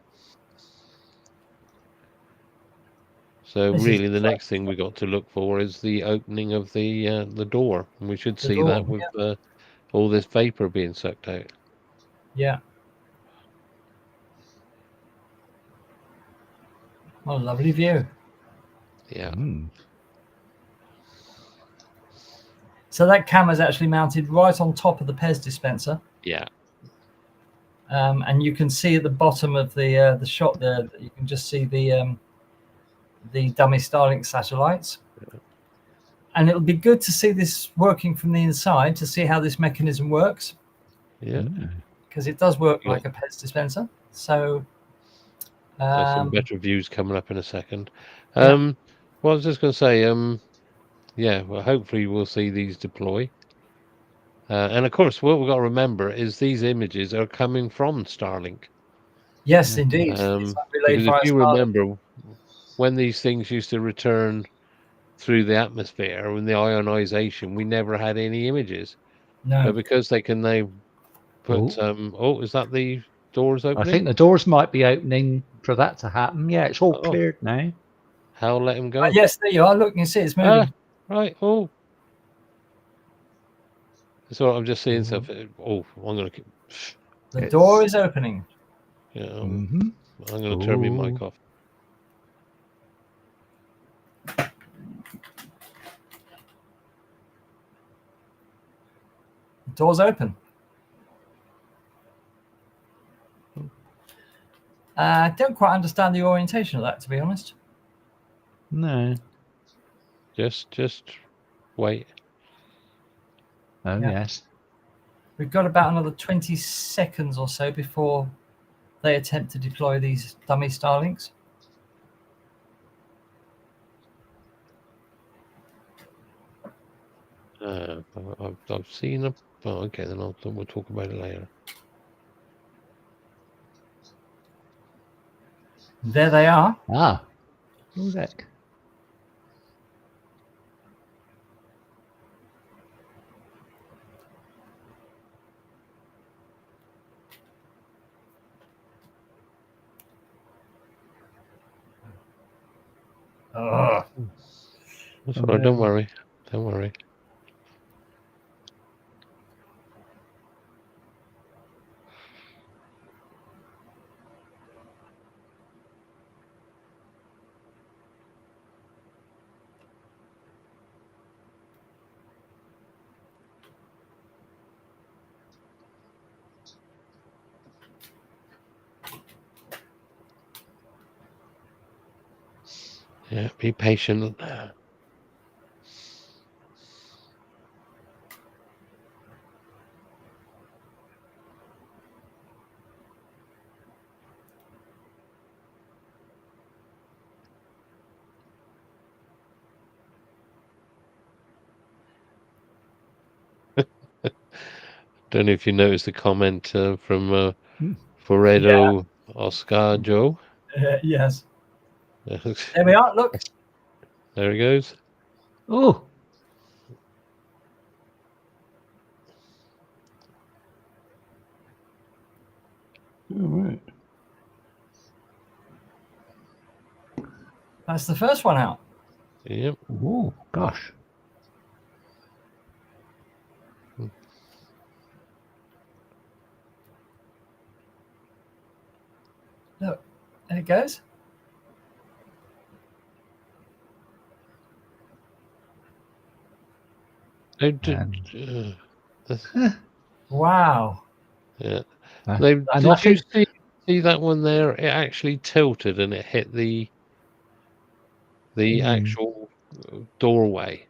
So really, the next thing we got to look for is the opening of the door, and we should see that with all this vapor being sucked out. Yeah. What a lovely view. Yeah. So that camera's actually mounted right on top of the Pez dispenser. Yeah. And you can see at the bottom of the shot there, you can just see the dummy Starlink satellites. And it'll be good to see this working from the inside to see how this mechanism works. Yeah. Because it does work like a Pez dispenser. So there's some better views coming up in a second. Well, I was just going to say, well, hopefully we'll see these deploy. And of course, what we've got to remember is these images are coming from Starlink. Yes, indeed. Because if you remember, when these things used to return through the atmosphere and the ionization, we never had any images. No. But because they can now put, is that the doors opening? I think the doors might be opening for that to happen. Yeah, it's all cleared now. Hal, let him go. Yes, there you are. Look, you can see it's moving. Right. Oh. So I'm just seeing stuff. Oh, I'm going to keep... The door is opening. Yeah. I'm going to turn my mic off. The door's open. I don't quite understand the orientation of that, to be honest. No. Just wait. Oh, Yeah. yes. We've got about another 20 seconds or so before they attempt to deploy these dummy Starlinks. I've seen a. Oh, okay, then we'll talk about it later. There they are. Ah. Oh, look. Oh, That's all right. Don't worry. Don't worry. Yeah, be patient. Don't know if you noticed the comment from Foredo Oscar Joe. yes. There we are. Look. There he goes. Oh. All right. That's the first one out. Yep. Oh, gosh. Look, there it goes. Wow. Yeah. And Did off you it. see that one there? It actually tilted and it hit the actual doorway.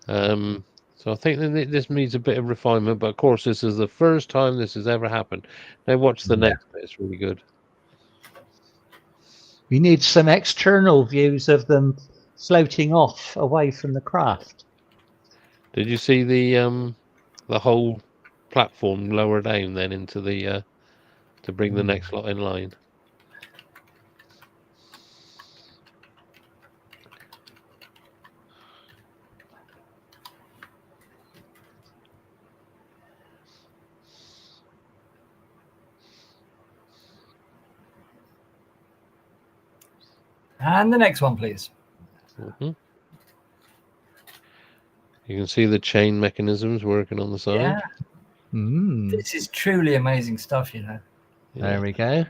So I think that this needs a bit of refinement, but of course this is the first time this has ever happened. Now watch the next bit; it's really good. You need some external views of them floating off away from the craft. Did you see the whole platform lower down then into the to bring the next lot in line? And the next one, please. Mm-hmm. You can see the chain mechanisms working on the side. Yeah. This is truly amazing stuff, you know. Yeah. There we go.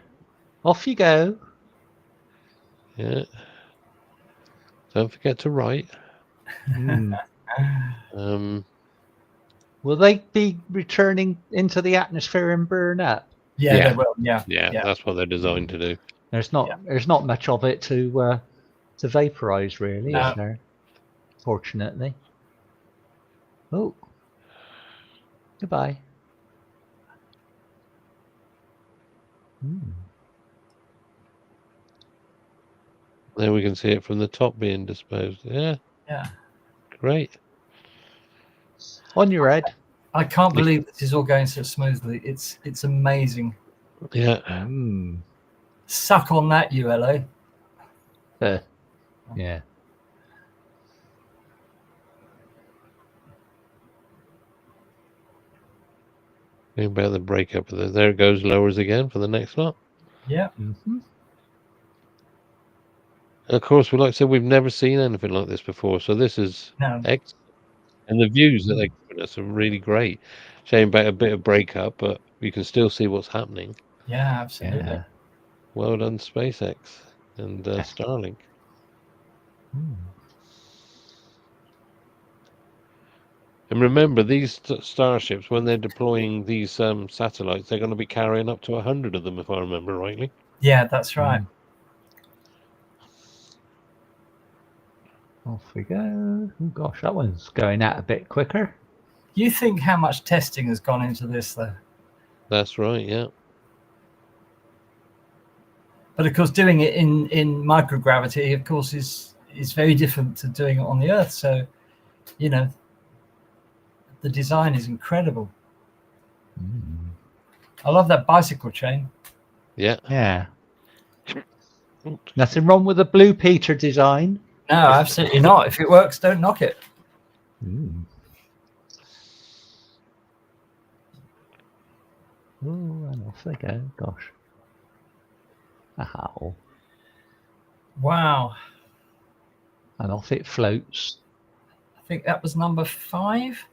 Off you go. Yeah. Don't forget to write. Will they be returning into the atmosphere and burn up? Yeah, they will. Yeah. That's what they're designed to do. There's not much of it to vaporize, really, is there? Fortunately. Oh. Goodbye. There we can see it from the top being disposed. Yeah. Yeah. Great. On your head. I can't believe this is all going so smoothly. It's amazing. Yeah. Suck on that, ULA. Yeah. Think about the breakup of there it goes, lowers again for the next lot. Yeah. Of course, like I said, we've never seen anything like this before, so this is excellent. And the views that they're giving us are really great. Shame about a bit of breakup, but you can still see what's happening. Yeah, absolutely. Yeah. Well done, SpaceX and Starlink. And remember, these starships, when they're deploying these satellites, they're going to be carrying up to 100 of them, if I remember rightly. Yeah, that's right. Off we go. Oh gosh, that one's going out a bit quicker. You think how much testing has gone into this, though? That's right. Yeah. But of course, doing it in microgravity, of course, is very different to doing it on the Earth. So, you know, the design is incredible. I love that bicycle chain. Yeah. Yeah. Nothing wrong with the Blue Peter design. No, absolutely not. If it works, don't knock it. Oh, and off they go. Gosh. Ow. Wow. And off it floats. I think that was number 5.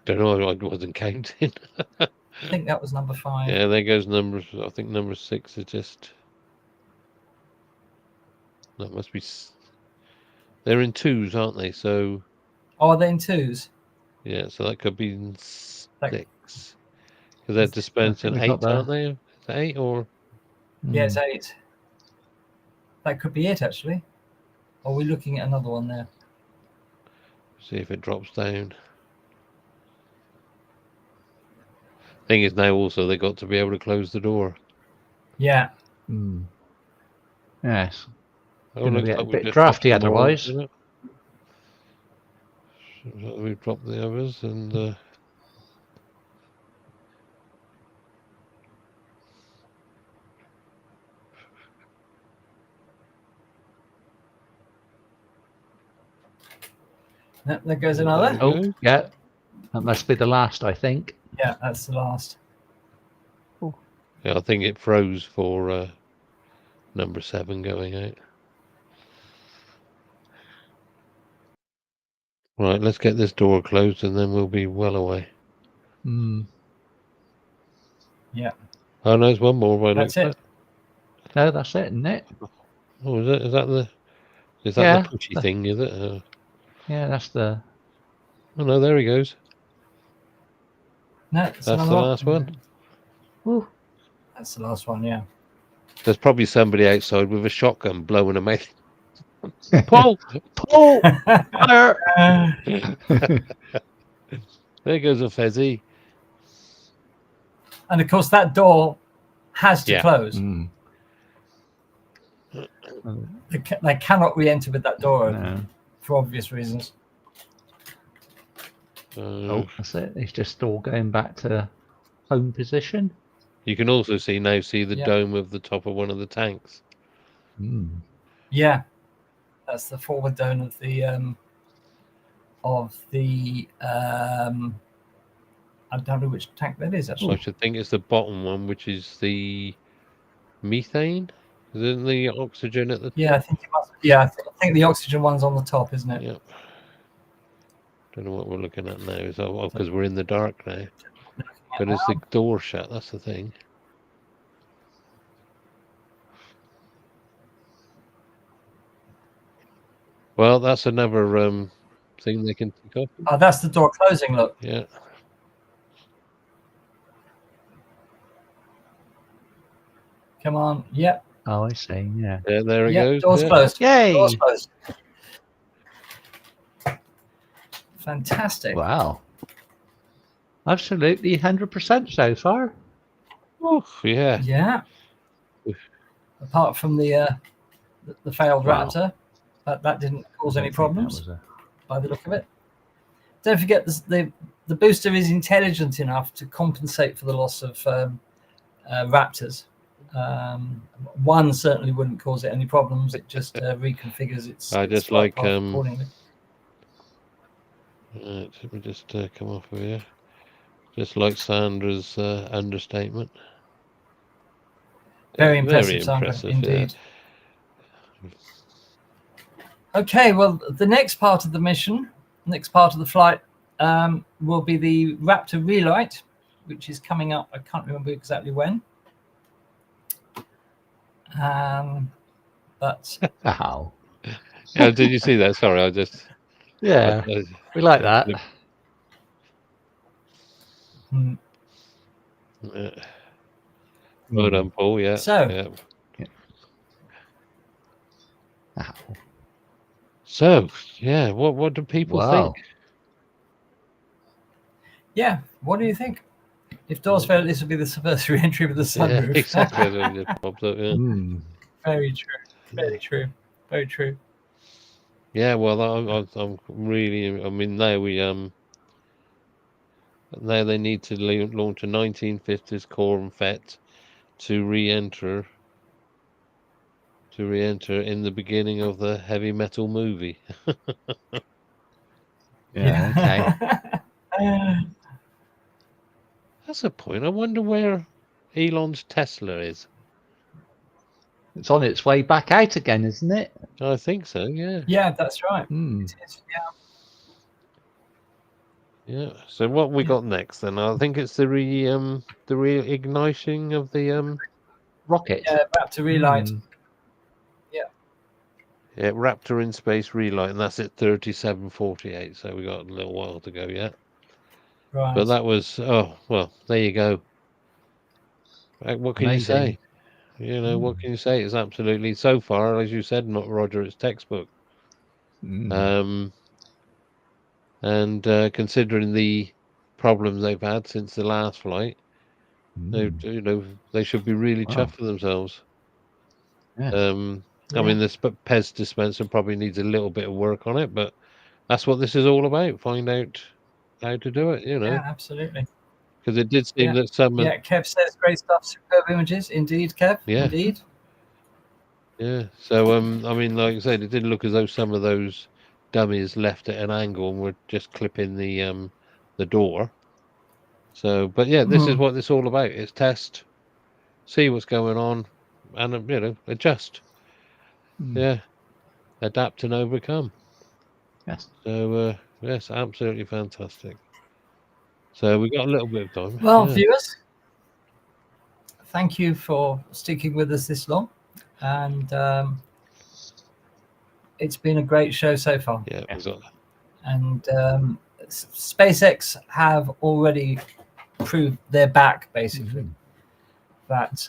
Don't know. I wasn't counting. I think that was number 5. Yeah, there goes numbers. I think number 6 is just. That must be. They're in 2s, aren't they? So. Oh, are they in 2s? Yeah, so that could be in 6. That- Because they're dispensing we've 8, got the- aren't they? Is that 8 or? Yeah, it's 8. That could be it, actually. Or are we looking at another one there? See if it drops down. Thing is now also they got to be able to close the door. Yeah. Yes. Oh, Gonna looks be a like we've bit just drafty dropped them all, otherwise. isn't it? So we've dropped the others and. There goes another. There we go. Yeah. That must be the last, I think. Yeah, that's the last. Yeah, I think it froze for number 7 going out. Right, let's get this door closed and then we'll be well away. Yeah. Oh, no, there's one more. Right, That's it. No, that's it, isn't it? Oh, is that the Yeah, pushy thing? Is it? Yeah, that's the. Oh no, there he goes. No, That's the last one. Ooh. That's the last one, yeah. There's probably somebody outside with a shotgun blowing them out. Paul! Paul! Fire! There goes a Fezzy. And of course, that door has to Yeah. close. Oh, They cannot re-enter with that door open no. for obvious reasons. Oh, that's it. It's just all going back to home position. You can also see the Yeah. dome of the top of one of the tanks. Yeah, that's the forward dome of the I don't know which tank that is I actually. should think it's the bottom one, which is the methane. Isn't the oxygen at the top? Yeah, I think it must. Yeah, I think the oxygen one's on the top, isn't it? Yep. Don't know what we're looking at now. Is because we're in the dark now. But is the door shut? That's the thing. Well, that's another thing they can tick off. Oh, that's the door closing. Look. Yeah. Come on. Yep. Oh, I see. Yeah. Yeah, there it Yep. goes. Doors yeah. closed. Yay! Doors closed. Fantastic. Wow. Absolutely 100% so far. Oof, yeah. Yeah. Apart from the failed Wow. Raptor, that didn't cause any I don't think that problems was a- by the look of it. Don't forget the booster is intelligent enough to compensate for the loss of Raptors. One certainly wouldn't cause it any problems. It just reconfigures its. I just its flight like, path accordingly. Right, let me just come off of here. Just like Sandra's understatement. Very impressive, Sandra, indeed. Okay, well, the next part of the mission, next part of the flight, will be the Raptor relight, which is coming up. I can't remember exactly when. But Ow. Yeah, did you see that? Sorry, I just. Yeah. We like that. Well done, Paul. Yeah. So- yeah. Ow. So, yeah, what do people Wow. think? Yeah. What do you think? If doors fail, this will be the first re-entry with the sunroof. Yeah, exactly. It just pops up, yeah. Very true. Very true. Very true. Yeah, well, I'm really. I mean, now they need to launch a 1950s Corvette to re-enter in the beginning of the heavy metal movie. Okay. That's a point. I wonder where Elon's Tesla is. It's on its way back out again, isn't it? I think so. Yeah. Yeah, that's right. Mm. It is, yeah. Yeah. So what we got next then? I think it's the reigniting of the Rocket. Yeah, Raptor relight. Mm. yeah, Raptor in space relight, and that's at 3748. So we got a little while to go yet. Right. But that was well, there you go. What can Amazing. you say? You know, what can you say? It's absolutely so far, as you said, not Roger. It's textbook. Mm. And considering the problems they've had since the last flight, they should be really Wow. chuffed for themselves. Yes. I mean, this Pez dispenser probably needs a little bit of work on it, but that's what this is all about. Find out how to do it, Yeah, absolutely. because it did seem that some. Yeah, Kev says great stuff, superb images. Indeed, Kev. Yeah. Indeed. Yeah. So, I mean, like I said, it did look as though some of those dummies left at an angle and were just clipping the door. So, but yeah, this is what it's all about. It's test, see what's going on, and adjust. Yeah, adapt and overcome. Yes. So, yes, absolutely fantastic. So we got a little bit of time. Well, viewers, thank you for sticking with us this long, and it's been a great show so far. Yeah, we got. And SpaceX have already proved their back, basically, that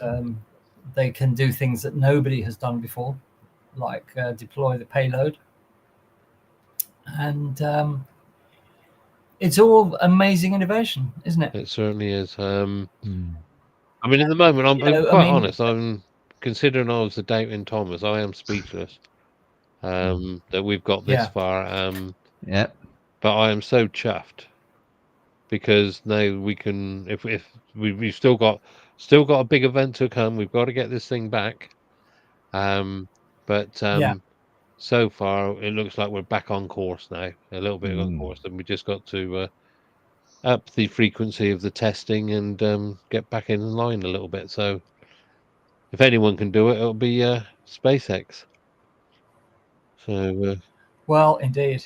they can do things that nobody has done before, like deploy the payload. And it's all amazing innovation, isn't it? It certainly is. I mean, at the moment, I'm honest. I'm considering I was the doubting Thomas. I am speechless that we've got this far. Yeah. But I am so chuffed because now we can. If we've still got a big event to come, we've got to get this thing back. But so far it looks like we're back on course now. A little bit on course, and we just got to up the frequency of the testing and get back in line a little bit. So if anyone can do it, it'll be SpaceX. So well, indeed.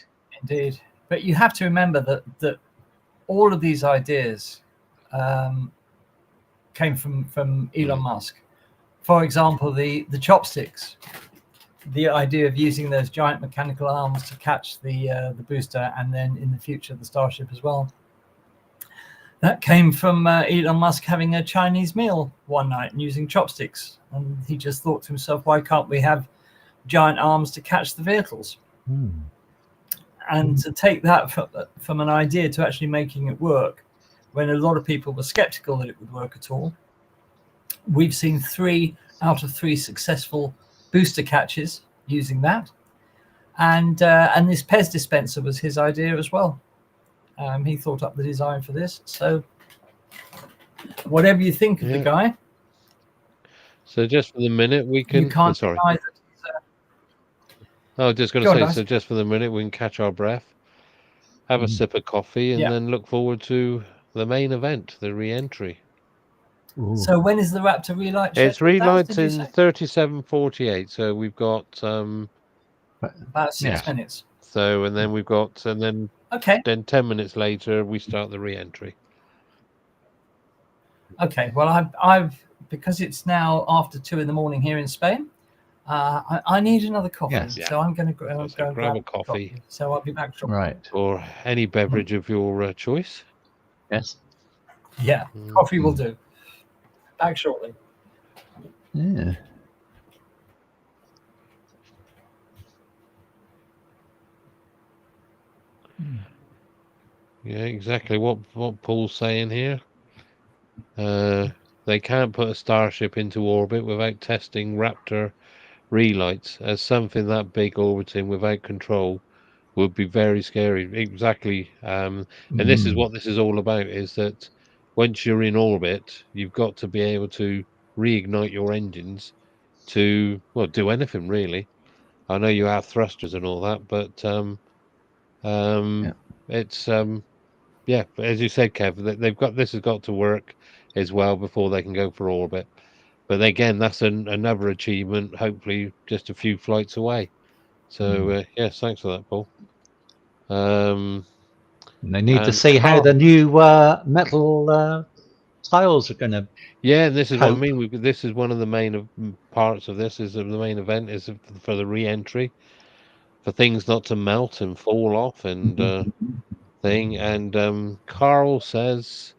But you have to remember that all of these ideas came from Elon Musk. For example, the chopsticks, the idea of using those giant mechanical arms to catch the booster, and then in the future the Starship as well. That came from Elon Musk having a Chinese meal one night and using chopsticks. And he just thought to himself, why can't we have giant arms to catch the vehicles? And to take that from an idea to actually making it work, when a lot of people were skeptical that it would work at all, we've seen 3 out of 3 successful booster catches using that. And this Pez dispenser was his idea as well. He thought up the design for this. So whatever you think of the guy. So just for the minute we can. You can't sorry. deny that I was just going to say, so just for the minute we can catch our breath, have a sip of coffee, and then look forward to the main event, the re-entry. So when is the Raptor relight? It's relights in 37:48. So we've got about 6 minutes. So and then we've got then 10 minutes later we start the re-entry. Okay. Well, I've because it's now after 2 a.m. here in Spain. I need another coffee, so I'm going to go grab a coffee. So I'll be back shortly. Right. Or any beverage of your choice. Yes. Yeah, coffee will do. Back shortly. Yeah. Yeah, exactly what Paul's saying here. They can't put a Starship into orbit without testing Raptor relights, as something that big orbiting without control would be very scary. Exactly. And this is what this is all about, is that once you're in orbit, you've got to be able to reignite your engines to, well, do anything really. I know you have thrusters and all that, but it's yeah, but as you said, Kev, they've got, this has got to work as well before they can go for orbit. But again, that's another achievement, hopefully just a few flights away. So yes, thanks for that, Paul. And they need to And see how Carl, the new metal tiles are going to yeah, this is what I cope. mean. This is one of the main parts of this. Is the main event is for the re-entry, for things not to melt and fall off and thing. And Carl says,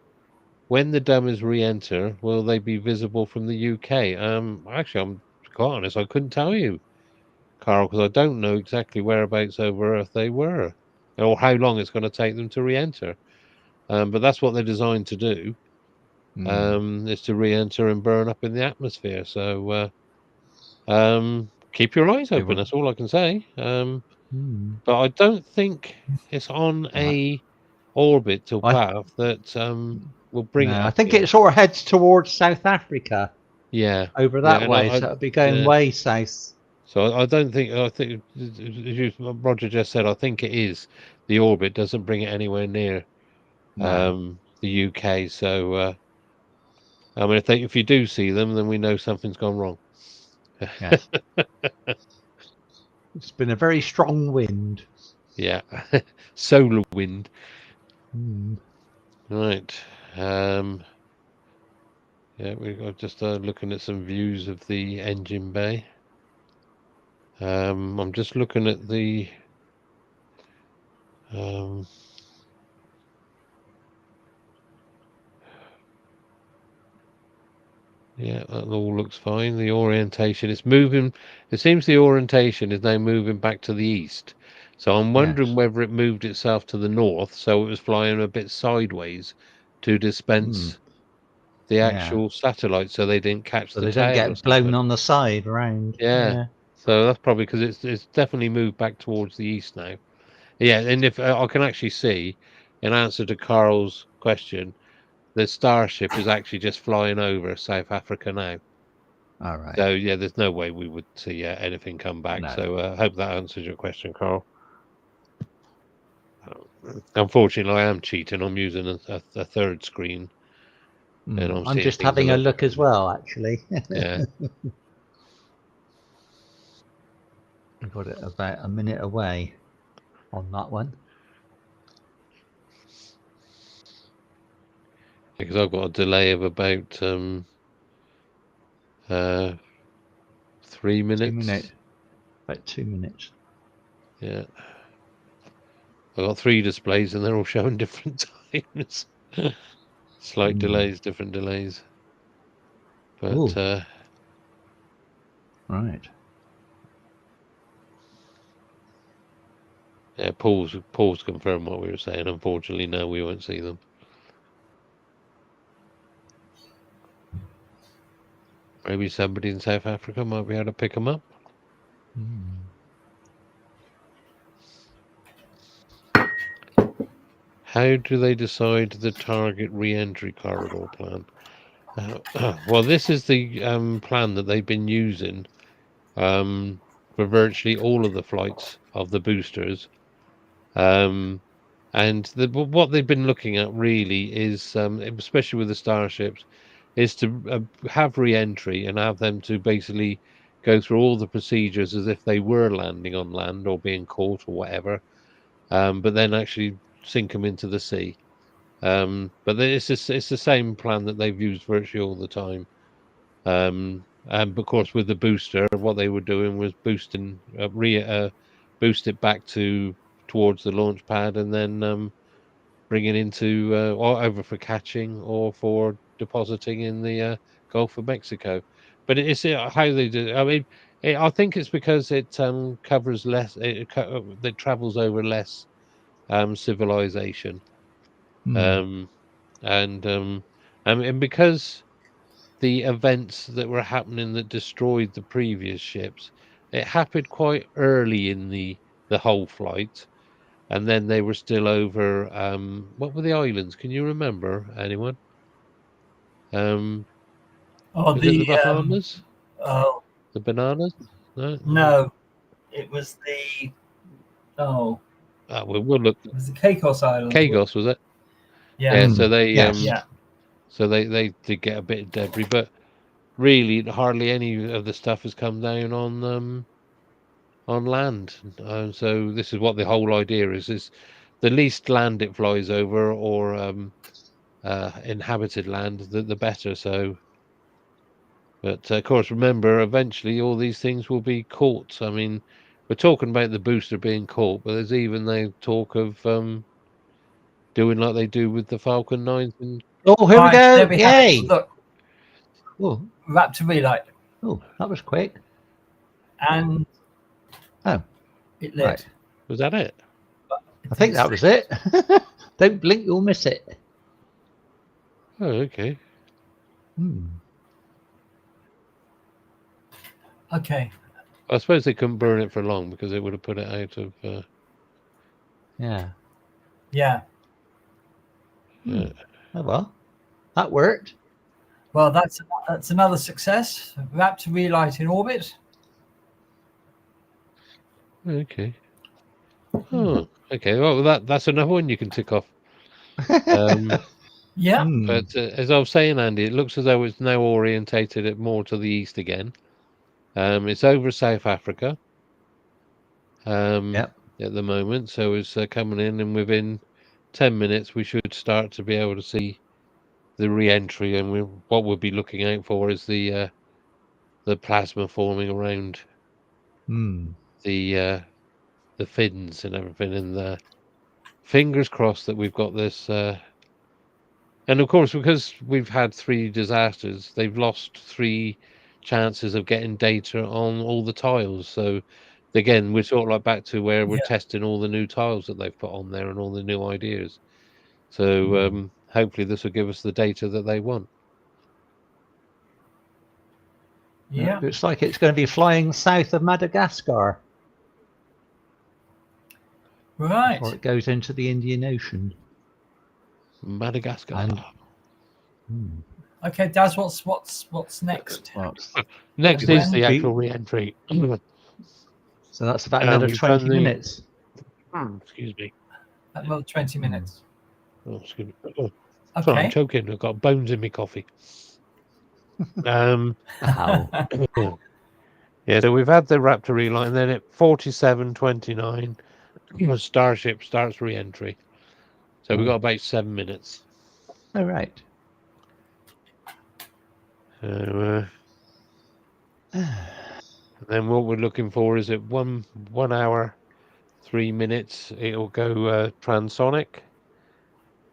when the dummies re-enter, will they be visible from the UK? Actually, I'm quite honest, I couldn't tell you, Carl, because I don't know exactly whereabouts over Earth they were, or how long it's going to take them to re-enter. But that's what they're designed to do. Is to re-enter and burn up in the atmosphere. So keep your eyes open. That's all I can say. But I don't think it's on a orbital path that will bring it No, I up think here. it sort of heads towards South Africa Yeah, over yeah, that and way, so it'll be going way south. so I don't think, I think as Roger just said, I think it is the orbit doesn't bring it anywhere near the UK. So I mean, if you do see them, then we know something's gone wrong. Yeah. It's been a very strong wind. Yeah, solar wind. Mm. Right. Yeah, we got just looking at some views of the engine bay. I'm just looking at the yeah, that all looks fine. The orientation is moving. It seems the orientation is now moving back to the east. So I'm wondering whether it moved itself to the north, so it was flying a bit sideways to dispense the actual satellite, so they didn't catch So the they don't tail or get blown something. on the side around. Yeah. So that's probably because it's definitely moved back towards the east now. Yeah, and if I can actually see, in answer to Carl's question, the Starship is actually just flying over South Africa now. All right. So yeah, there's no way we would see anything come back. No. So I hope that answers your question, Carl. Unfortunately, I am cheating. I'm using a third screen, and I'm seeing just things a having a little look bit as well, actually. Yeah. I got it about a minute away on that one. Because I've got a delay of about 3 minutes. 2 minutes. About 2 minutes. Yeah. I've got 3 displays and they're all showing different times. Slight delays, different delays. But right. Yeah, Paul's confirmed what we were saying. Unfortunately, no, we won't see them. Maybe somebody in South Africa might be able to pick them up. How do they decide the target re-entry corridor plan? Well, this is the plan that they've been using for virtually all of the flights of the boosters. And what they've been looking at really is, especially with the Starships, is to have re-entry and have them to basically go through all the procedures as if they were landing on land or being caught or whatever, but then actually sink them into the sea. But it's the same plan that they've used virtually all the time. And of course, with the booster, what they were doing was boost it back towards the launch pad, and then bring it into or over for catching or for depositing in the Gulf of Mexico. But it's how they do. I mean, I think it's because it covers less. It travels over less civilization. And because the events that were happening that destroyed the previous ships, it happened quite early in the whole flight, and then they were still over. What were the islands? Can you remember, anyone? Was it the Bahamas? Oh The bananas? no, it was the we'll look. it was the Caicos Islands. Caicos, was it? Yeah. So they Yeah. so they did get a bit of debris, but really hardly any of the stuff has come down on land. So this is what the whole idea is the least land it flies over, or inhabited land, the better. So, but of course, remember, eventually all these things will be caught. I mean, we're talking about the booster being caught, but there's even the talk of doing like they do with the Falcon 9s. Oh, here we go! There we have Yay! it. Look, Oh, Raptor relight, oh, that was quick. and Oh, it lit. right. Was that it? I think that was it. Don't blink, you'll miss it. Oh, okay. Okay. I suppose they couldn't burn it for long because it would have put it out of. Yeah. Yeah. Oh well, that worked. Well, that's another success. Raptor relight in orbit. Okay. Oh, okay. Well, that's another one you can tick off. Yeah. But as I was saying, Andy, it looks as though it's now orientated it more to the east again. It's over South Africa. At the moment, so it's coming in, and within 10 minutes we should start to be able to see the re-entry, and what we'll be looking out for is the plasma forming around the fins and everything, and fingers crossed that we've got this. And of course, because we've had 3 disasters, they've lost 3 chances of getting data on all the tiles. So again, we're sort of like back to where we're testing all the new tiles that they've put on there and all the new ideas. So hopefully this will give us the data that they want. Yeah. Looks like it's going to be flying south of Madagascar. Right. Or it goes into the Indian Ocean. Madagascar. Okay, Daz, what's next? Next is the actual re-entry. So that's about another 20 minutes. Excuse me. Another 20 minutes. Oh, excuse me. Oh, Okay. sorry, I'm choking. I've got bones in my coffee. Ow. Yeah, so we've had the Raptor relight, and then at 47:29, Starship starts re-entry. So we've got about 7 minutes. All right. So, then what we're looking for is at 1 hour 3 minutes it'll go transonic,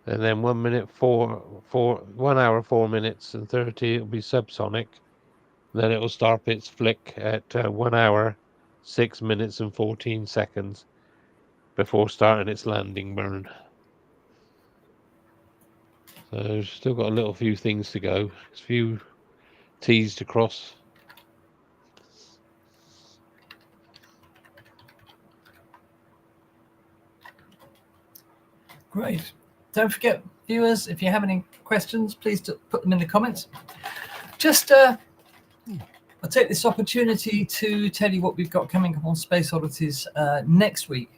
and then 1 hour 4 minutes and 30 it'll be subsonic. Then it'll start its flick at 1 hour 6 minutes and 14 seconds before starting its landing burn. So still got a few things to go. A few T's to cross. Great. Don't forget, viewers, if you have any questions, please put them in the comments. Just I'll take this opportunity to tell you what we've got coming up on Space Oddities next week.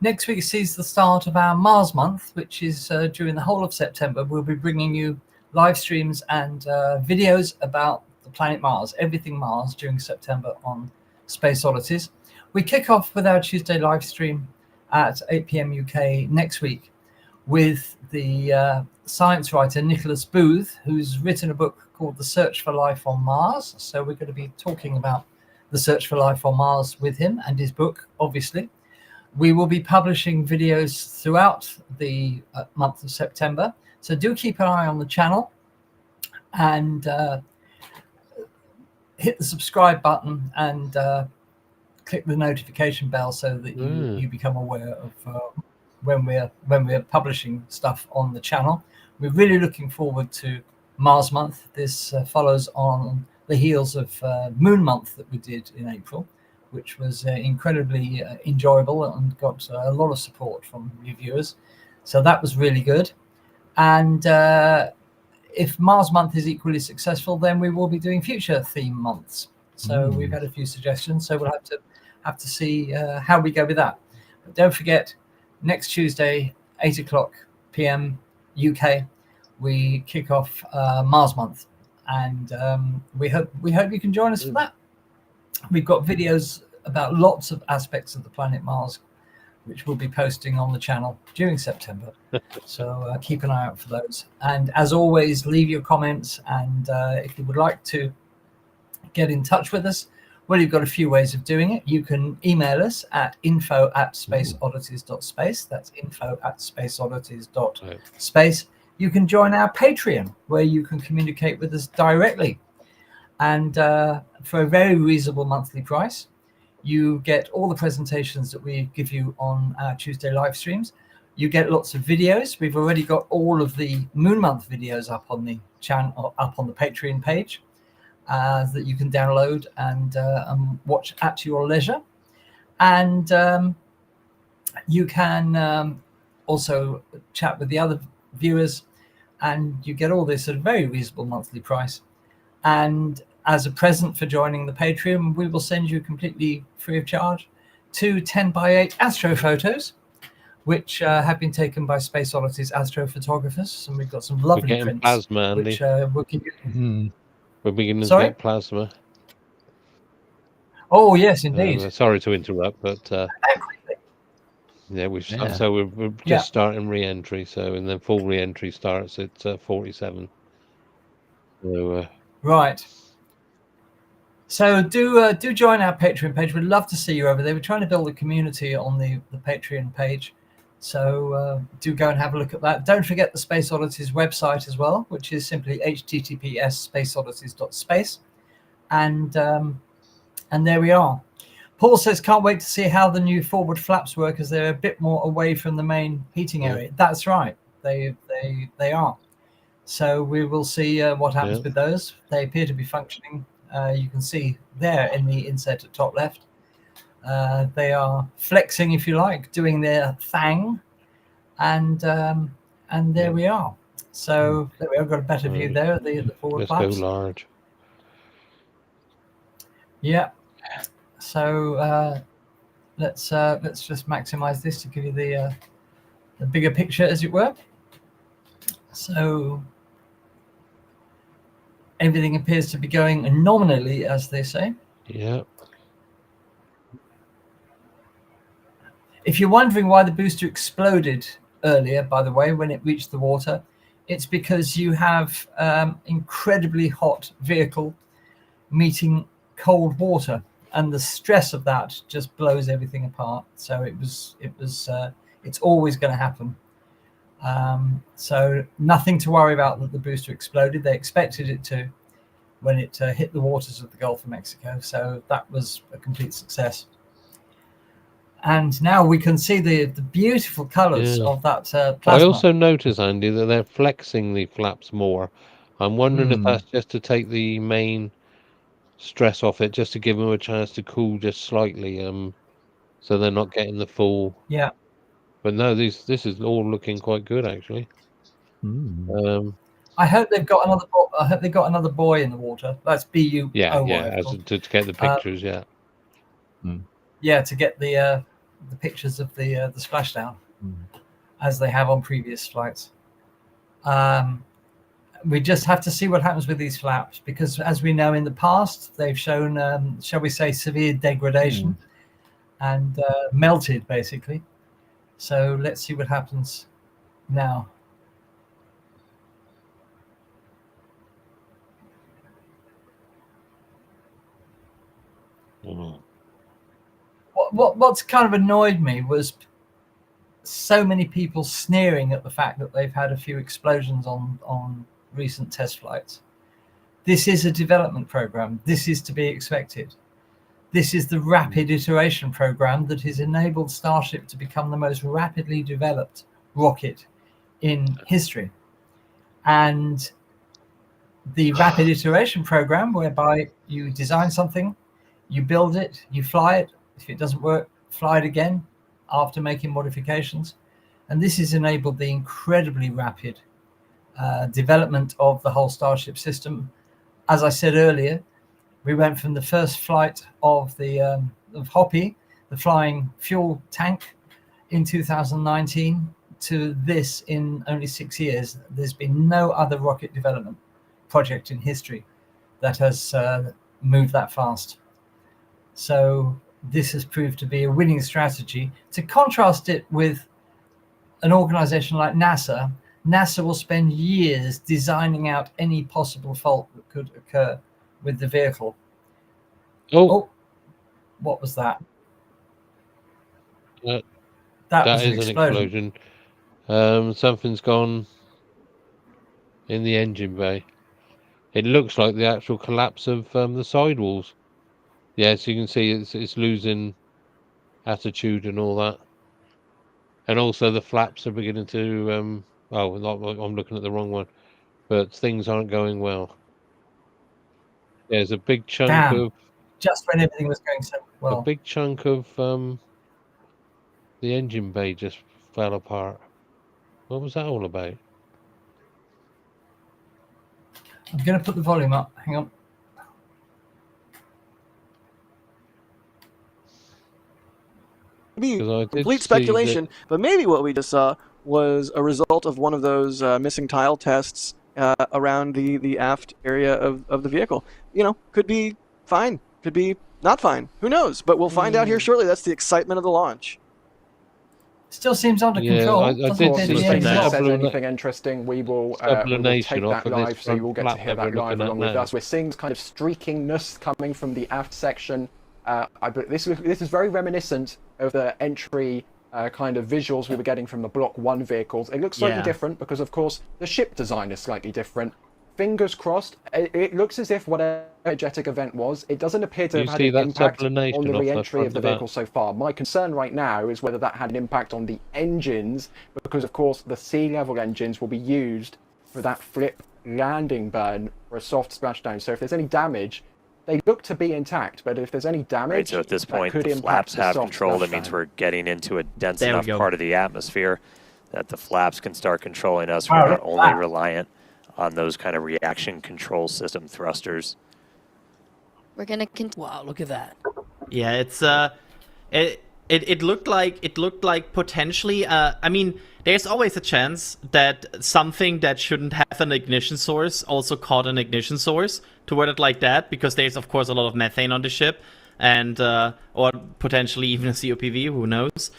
Next week sees the start of our Mars month, which is during the whole of September. We'll be bringing you live streams and videos about the planet Mars, everything Mars, during September on Space Oddities. We kick off with our Tuesday live stream at 8 p.m. UK next week with the science writer Nicholas Booth, who's written a book called The Search for Life on Mars. So we're going to be talking about the search for life on Mars with him and his book, obviously. We will be publishing videos throughout the month of September. So do keep an eye on the channel and hit the subscribe button and click the notification bell so that you become aware of when we're publishing stuff on the channel. We're really looking forward to Mars Month. This follows on the heels of Moon Month that we did in April, which was incredibly enjoyable and got a lot of support from reviewers. So that was really good. And if Mars Month is equally successful, then we will be doing future theme months. So we've had a few suggestions. So we'll have to see how we go with that. But don't forget, next Tuesday, 8:00 p.m. UK, we kick off Mars Month, and we hope you can join us for that. We've got videos about lots of aspects of the planet Mars, which we'll be posting on the channel during September. So keep an eye out for those. And as always, leave your comments. And if you would like to get in touch with us, well, you've got a few ways of doing it. You can email us at info@spaceoddities.space. That's info@spaceoddities.space. You can join our Patreon, where you can communicate with us directly. And for a very reasonable monthly price, you get all the presentations that we give you on our Tuesday live streams. You get lots of videos. We've already got all of the Moon Month videos up on the channel, up on the Patreon page, that you can download and watch at your leisure. And you can also chat with the other viewers, and you get all this at a very reasonable monthly price. And as a present for joining the Patreon, we will send you completely free of charge 2 10x8 astro photos, which have been taken by Space Oddities astrophotographers, and we've got some lovely prints. Plasma, Andy. Which we'll give you. We're beginning Sorry? to get plasma. Oh yes, indeed. Sorry to interrupt, but yeah, so we're just starting re-entry. So and then full re-entry starts at 47. So right. So do join our Patreon page. We'd love to see you over there. We're trying to build a community on the Patreon page. So do go and have a look at that. Don't forget the Space Oddities website as well, which is simply https://spaceoddities.space. And there we are. Paul says, can't wait to see how the new forward flaps work, as they're a bit more away from the main heating area. That's right. They are. So we will see what happens with those. They appear to be functioning. You can see there in the inset at top left. They are flexing, if you like, doing their thing. And there we are. So there we are. Got a better view there of the forward flaps. Let's go large. Yeah. So let's just maximize this to give you the bigger picture, as it were. So everything appears to be going nominally, as they say. Yeah. If you're wondering why the booster exploded earlier, by the way, when it reached the water, it's because you have incredibly hot vehicle meeting cold water, and the stress of that just blows everything apart. So it's always going to happen. So nothing to worry about that the booster exploded. They expected it to when it hit the waters of the Gulf of Mexico. So that was a complete success. And now we can see the beautiful colors of that plasma. I also notice, Andy, that they're flexing the flaps more. I'm wondering if that's just to take the main stress off it, just to give them a chance to cool just slightly, so they're not getting the full. Yeah. But no, this is all looking quite good, actually. I hope they've got another. I hope they got another buoy in the water. That's BU. Yeah, to get the pictures. Yeah, to get the pictures of the splashdown, as they have on previous flights. We just have to see what happens with these flaps, because as we know in the past, they've shown, shall we say, severe degradation and melted, basically. So let's see what happens now. What's kind of annoyed me was so many people sneering at the fact that they've had a few explosions on recent test flights. This is a development program. This is to be expected. This is the rapid iteration program that has enabled Starship to become the most rapidly developed rocket in history. And the rapid iteration program, whereby you design something, you build it, you fly it. If it doesn't work, fly it again after making modifications. And this has enabled the incredibly rapid development of the whole Starship system. As I said earlier, we went from the first flight of the of Hoppy, the flying fuel tank, in 2019 to this in only 6 years. There's been no other rocket development project in history that has moved that fast. So this has proved to be a winning strategy. To contrast it with an organization like NASA, NASA will spend years designing out any possible fault that could occur with the vehicle. Oh, what was that? That was an explosion. Something's gone in the engine bay. It looks like the actual collapse of the sidewalls. Yeah, so you can see it's losing attitude and all that. And also the flaps are beginning to I'm looking at the wrong one, but things aren't going well. There's a big chunk of just when everything was going so well. A big chunk of the engine bay just fell apart. What was that all about? I'm going to put the volume up. Hang on. Maybe complete speculation, but maybe what we just saw was a result of one of those missing tile tests around the aft area of the vehicle. You know, could be fine, could be not fine. Who knows? But we'll find out here shortly. That's the excitement of the launch. Still seems under control. I did see if says anything interesting, we will take that live, so you will get to hear that live along with us. We're seeing kind of streakiness coming from the aft section. This is very reminiscent of the entry kind of visuals we were getting from the Block 1 vehicles. It looks slightly different because, of course, the ship design is slightly different. Fingers crossed. It looks as if whatever energetic event was, it doesn't appear to have had an impact on the re-entry of the vehicle so far. My concern right now is whether that had an impact on the engines, because, of course, the sea level engines will be used for that flip landing burn for a soft splashdown. So if there's any damage, they look to be intact, but if there's any damage, right, so at this point, the flaps have control. That means we're getting into a dense enough part of the atmosphere that the flaps can start controlling us. We're not only reliant on those kind of reaction control system thrusters. We're gonna wow, look at that. Yeah, it's it looked like potentially I mean, there's always a chance that something that shouldn't have an ignition source also caught an ignition source, to word it like that, because there's of course a lot of methane on the ship, and or potentially even a COPV, who knows.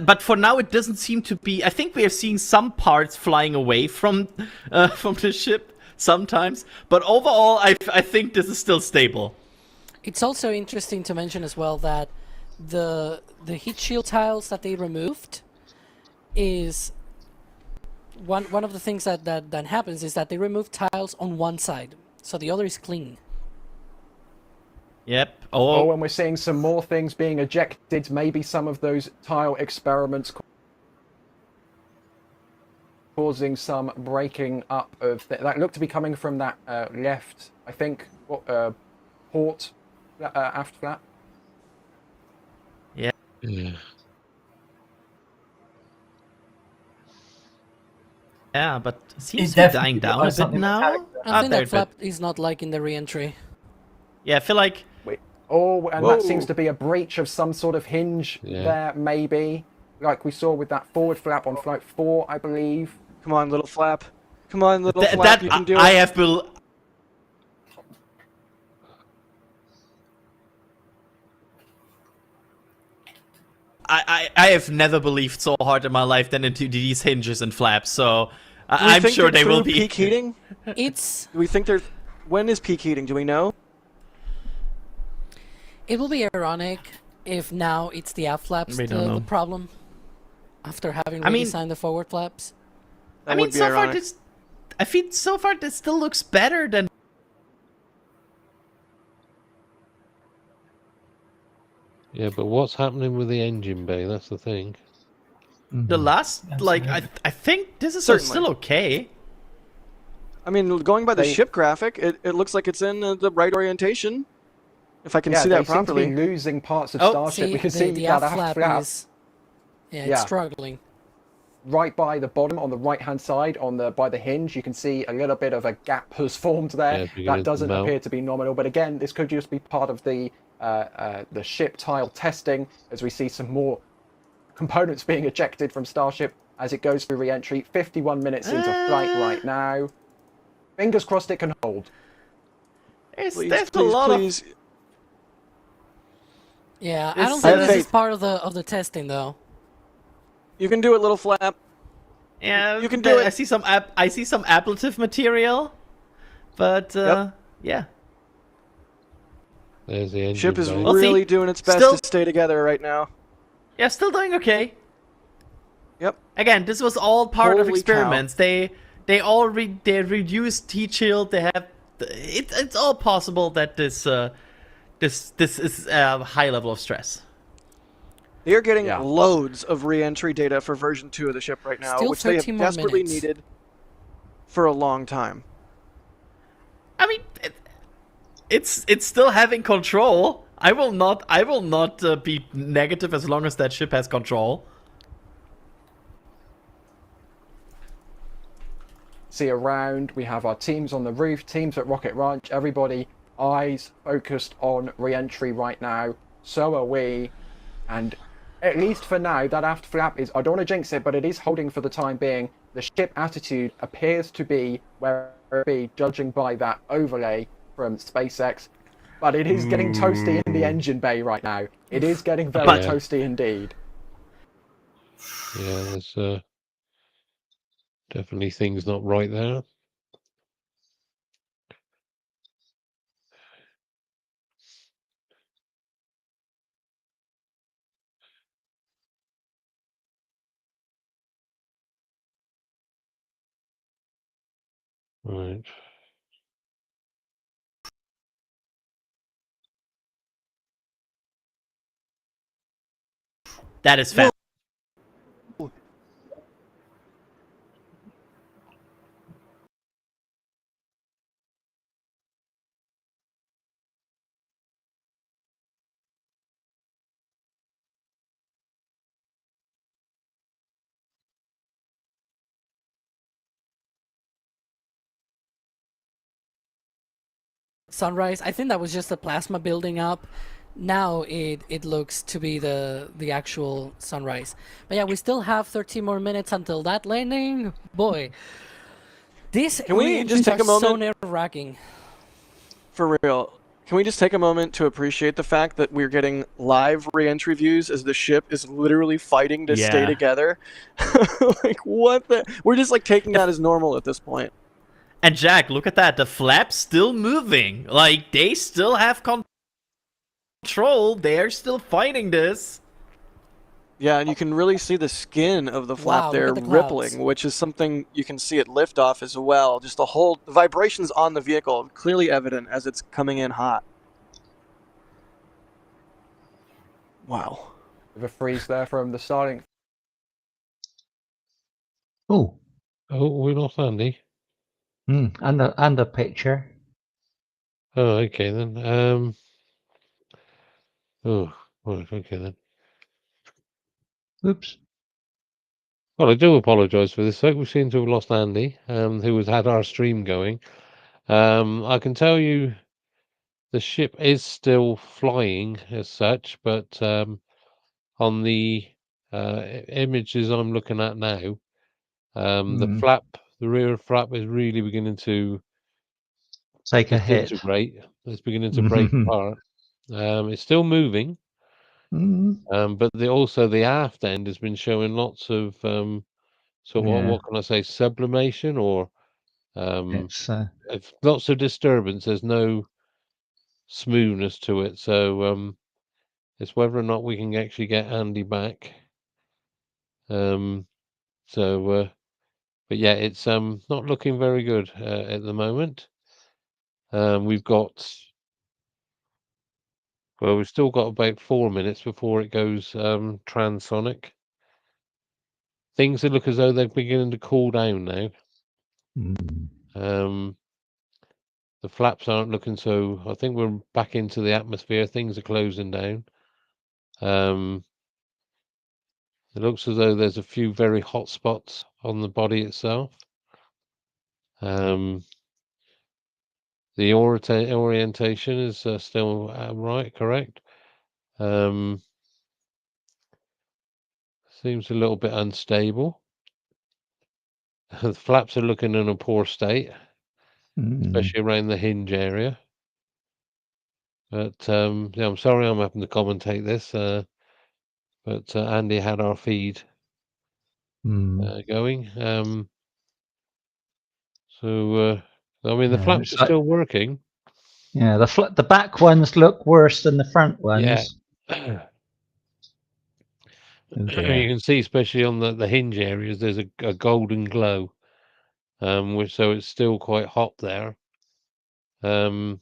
But for now, it doesn't seem to be. I think we are seeing some parts flying away from the ship sometimes, but overall, I think this is still stable. It's also interesting to mention as well that the heat shield tiles that they removed is one of the things that happens is that they remove tiles on one side, so the other is clean. Yep. Oh, and we're seeing some more things being ejected. Maybe some of those tile experiments causing some breaking up of that looked to be coming from that left, I think, port aft flap. Yeah. Yeah, but it seems to be dying down a bit now. I think that flap is not liking the re-entry. Yeah, I feel like... Oh, and that seems to be a breach of some sort of hinge there, maybe. Like we saw with that forward flap on Flight 4, I believe. Come on, little flap. Come on, little flap, you can do it. I have I have never believed so hard in my life than into these hinges and flaps, so I'm sure they will be. Peak heating? It's... Do we think there's... When is peak heating? Do we know? It will be ironic if now it's the aft flaps the problem, after having redesigned the forward flaps. I mean, so far this still looks better than... Yeah, but what's happening with the engine bay? That's the thing. The last, I think this is still okay. I mean, going by the ship graphic, it looks like it's in the right orientation. If I can see that properly. Seem to be losing parts of Starship. We can see the that aft flap is, it's struggling. Right by the bottom, on the right-hand side, by the hinge, you can see a little bit of a gap has formed there. That doesn't appear to be nominal, but again, this could just be part of the ship tile testing, as we see some more components being ejected from Starship as it goes through re-entry. 51 minutes into flight right now. Fingers crossed it can hold. There's a lot of... Yeah, I don't think this is part of the testing though. You can do it, little flap. Yeah, you can do it. I see some ablative material, but yeah. There's the engine. Ship is really doing its best to stay together right now. Yeah, still doing okay. Yep. Again, this was all part of experiments. They reduced heat shield. They have. It's all possible that this is a high level of stress. They are getting loads of re-entry data for version 2 of the ship right now, which they have desperately needed for a long time. I mean, it's still having control. I will not be negative as long as that ship has control. See around, we have our teams on the roof, teams at Rocket Ranch, everybody eyes focused on re-entry right now. So are we, and at least for now, that aft flap is, I don't want to jinx it, but it is holding for the time being. The ship attitude appears to be where it be, judging by that overlay from SpaceX. But it is getting toasty in the engine bay right now. It is getting very toasty indeed. Yeah, there's definitely things not right there. Right. That is fast. Sunrise. I think that was just the plasma building up. Now it looks to be the actual sunrise. But yeah, we still have 13 more minutes until that landing. Boy, this can we just take a moment? So nerve-wracking. For real. Can we just take a moment to appreciate the fact that we're getting live re-entry views as the ship is literally fighting to stay together? Like, what the? We're just like taking that as normal at this point. And Jack, look at that. The flap's still moving. Like, they still have control. They're still fighting this. Yeah, and you can really see the skin of the flap there rippling, which is something you can see at liftoff as well. Just the vibrations on the vehicle, clearly evident as it's coming in hot. Wow. With a freeze there from the starting. Oh, we lost Andy. And a picture. Oh, okay then. Oh, right, okay then. Oops. Well, I do apologise for this. We seem to have lost Andy, who had our stream going. I can tell you the ship is still flying as such, but on the images I'm looking at now, the rear flap is really beginning to take a hit. Disintegrate. It's beginning to break apart. It's still moving, but also the aft end has been showing lots of what can I say, sublimation or lots of disturbance. There's no smoothness to it, so it's whether or not we can actually get Andy back. But yeah, it's not looking very good at the moment. We've got Well, we've still got about 4 minutes before it goes transonic. Things that look as though they're beginning to cool down now. The flaps aren't looking so. I think we're back into the atmosphere. Things are closing down. It looks as though there's a few very hot spots on the body itself. The orientation is still right, correct. Seems a little bit unstable. The flaps are looking in a poor state, especially around the hinge area. But yeah, I'm sorry I'm having to commentate this, but Andy had our feed going. So I mean, the flaps are still working. Yeah, the back ones look worse than the front ones. Yeah. You can see, especially on the hinge areas, there's a golden glow, which so it's still quite hot there. So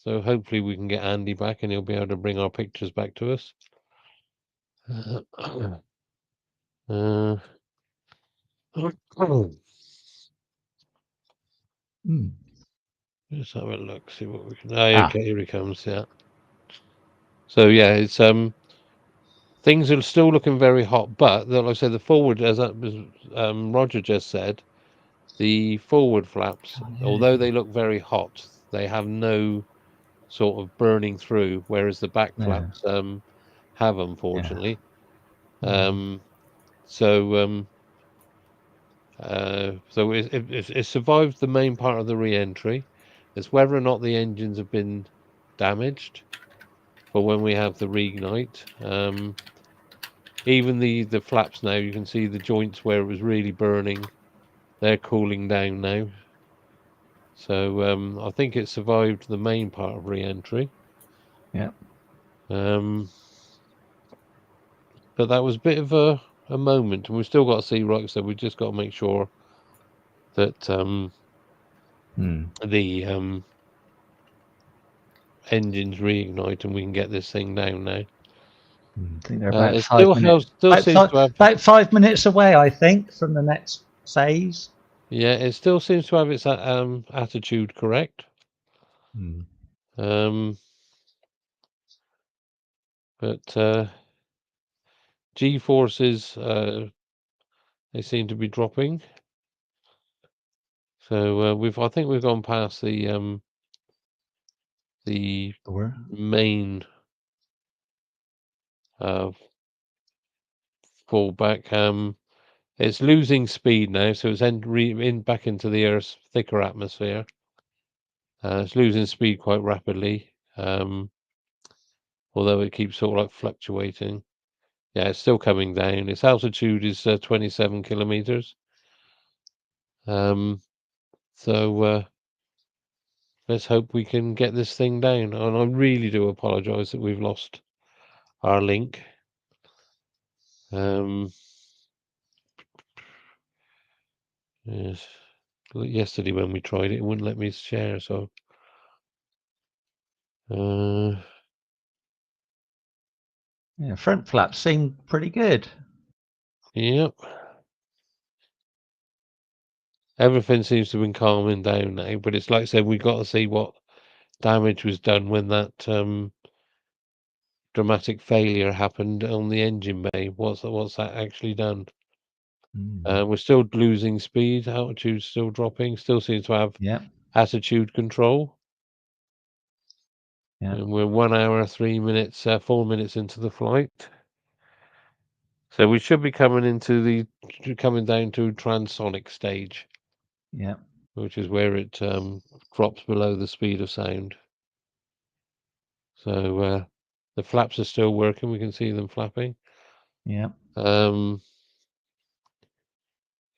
hopefully we can get Andy back and he'll be able to bring our pictures back to us. Let's have a look, see what we can. Okay, here he comes. Yeah. So yeah, it's things are still looking very hot, but like I said, the forward, as Roger just said, the forward flaps, although they look very hot, they have no sort of burning through, whereas the back flaps have, unfortunately. So it survived the main part of the re-entry. It's whether or not the engines have been damaged for when we have the reignite. Even the flaps now, you can see the joints where it was really burning. They're cooling down now. So I think it survived the main part of re-entry. Yeah. But that was a bit of a moment, and we've still got to see, right? So we've just got to make sure that the engines reignite and we can get this thing down now. I think they're about 5 minutes. About 5 minutes away, I think, from the next phase. Yeah, it still seems to have its attitude correct. But G-forces, they seem to be dropping. So I think we've gone past the main fallback. It's losing speed now, so it's back into the Earth's thicker atmosphere. It's losing speed quite rapidly, although it keeps sort of like fluctuating. Yeah, it's still coming down. Its altitude is 27 kilometers. So let's hope we can get this thing down. And I really do apologise that we've lost our link. Yes. Yesterday when we tried it wouldn't let me share, so yeah, front flaps seem pretty good. Yep. Everything seems to have been calming down now, but it's like I said, we've got to see what damage was done when that dramatic failure happened on the engine bay. What's that actually done? We're still losing speed, altitude still dropping, still seems to have attitude control. And we're 1 hour, 3 minutes, 4 minutes into the flight. So we should be coming down to transonic stage. Yeah. Which is where it drops below the speed of sound. So the flaps are still working. We can see them flapping. Yeah.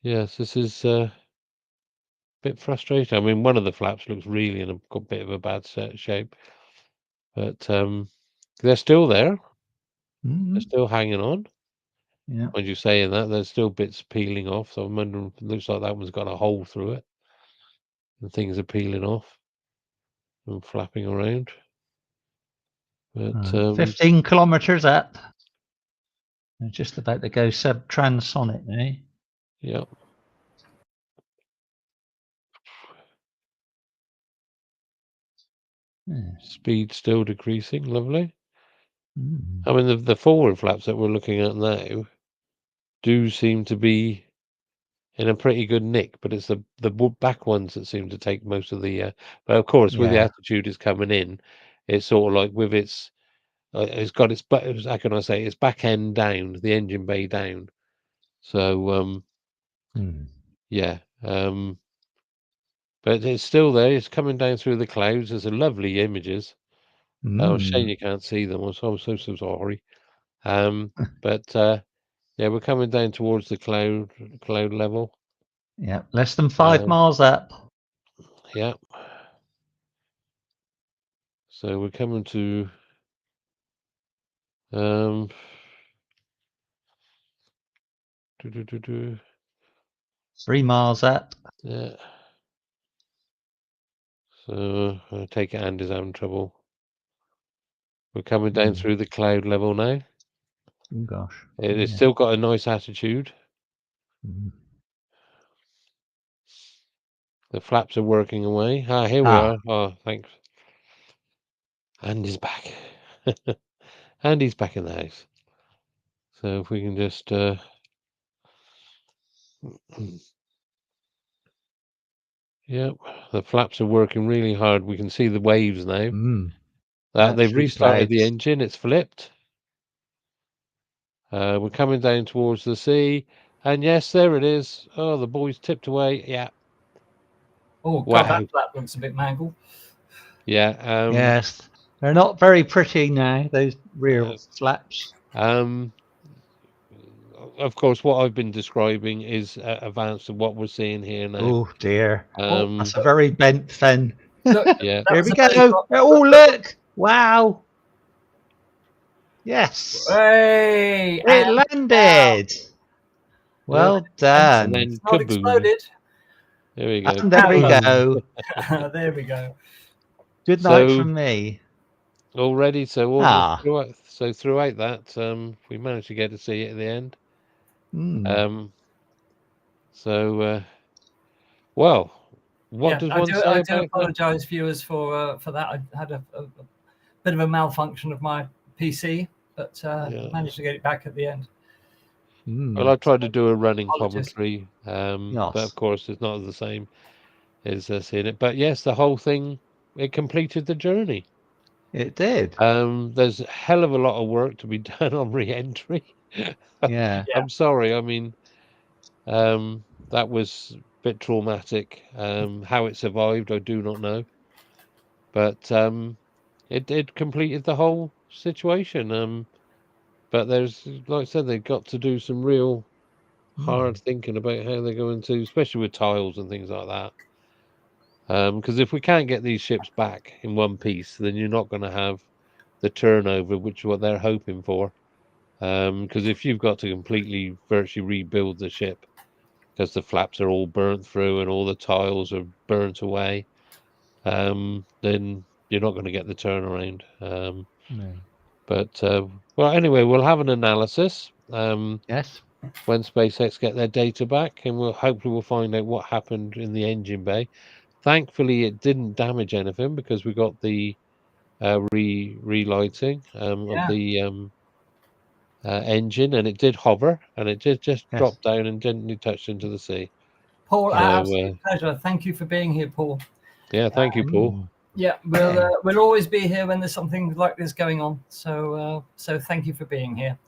Yes, this is a bit frustrating. I mean, one of the flaps looks really in a bit of a bad shape, but they're still there. They're still hanging on. Yeah. When you saying that, there's still bits peeling off. So I'm wondering, it looks like that one's got a hole through it, and things are peeling off and flapping around. But 15 kilometers up. They're just about to go subtransonic now. Yeah. Speed still decreasing. Lovely. I mean, the forward flaps that we're looking at now do seem to be in a pretty good nick, but it's the back ones that seem to take most of the. But of course, with the attitude is coming in, it's sort of like with it's got its how can I say, its back end down, the engine bay down. So yeah, but it's still there. It's coming down through the clouds. There's a lovely images. Oh, shame you can't see them. I'm so sorry. But yeah, we're coming down towards the cloud level. Yeah, less than 5 miles up. Yeah. So we're coming to 3 miles up. Yeah. So I take it Andy's having trouble. We're coming down through the cloud level now. Oh gosh. It's still got a nice attitude. The flaps are working away. Here we are. Oh, thanks. Andy's back. Andy's back in the house. So if we can just yep, the flaps are working really hard. We can see the waves now. They've restarted the engine. It's flipped. We're coming down towards the sea, and yes, there it is. Oh, the boys tipped away. Yeah. Oh God, that flap looks a bit mangled. Yeah. Yes, they're not very pretty now. Those rear flaps. Of course, what I've been describing is advanced to what we're seeing here now. Oh dear. That's a very bent fin. Look, yeah. Here we go. Oh look! Wow. Yes. Hey, it landed. Well done. And then it's not exploded. There we go. And there we go. There we go. Good night from me. Already, so throughout that, we managed to get to see it at the end. So, well, what does one say I about do apologise, viewers, for that. I had a bit of a malfunction of my PC, but managed to get it back at the end. Well, I tried to do a running commentary, but of course it's not the same as seeing it. But yes, the whole thing, it completed the journey. It did. There's a hell of a lot of work to be done on re-entry. Yeah. I'm sorry. I mean, that was a bit traumatic. How it survived, I do not know. But it completed the whole situation. But there's, like I said, they've got to do some real hard thinking about how they're going to, especially with tiles and things like that. Because if we can't get these ships back in one piece, then you're not going to have the turnover, which is what they're hoping for. Because if you've got to completely virtually rebuild the ship, because the flaps are all burnt through and all the tiles are burnt away, then you're not going to get the turnaround. No. But well, anyway, we'll have an analysis. Yes. When SpaceX get their data back, and hopefully we'll find out what happened in the engine bay. Thankfully, it didn't damage anything because we got the relighting of the engine, and it did hover, and it did just drop down and gently touched into the sea. Paul, absolute pleasure. Thank you for being here, Paul. Yeah, thank you, Paul. Yeah, we'll always be here when there's something like this going on. So thank you for being here.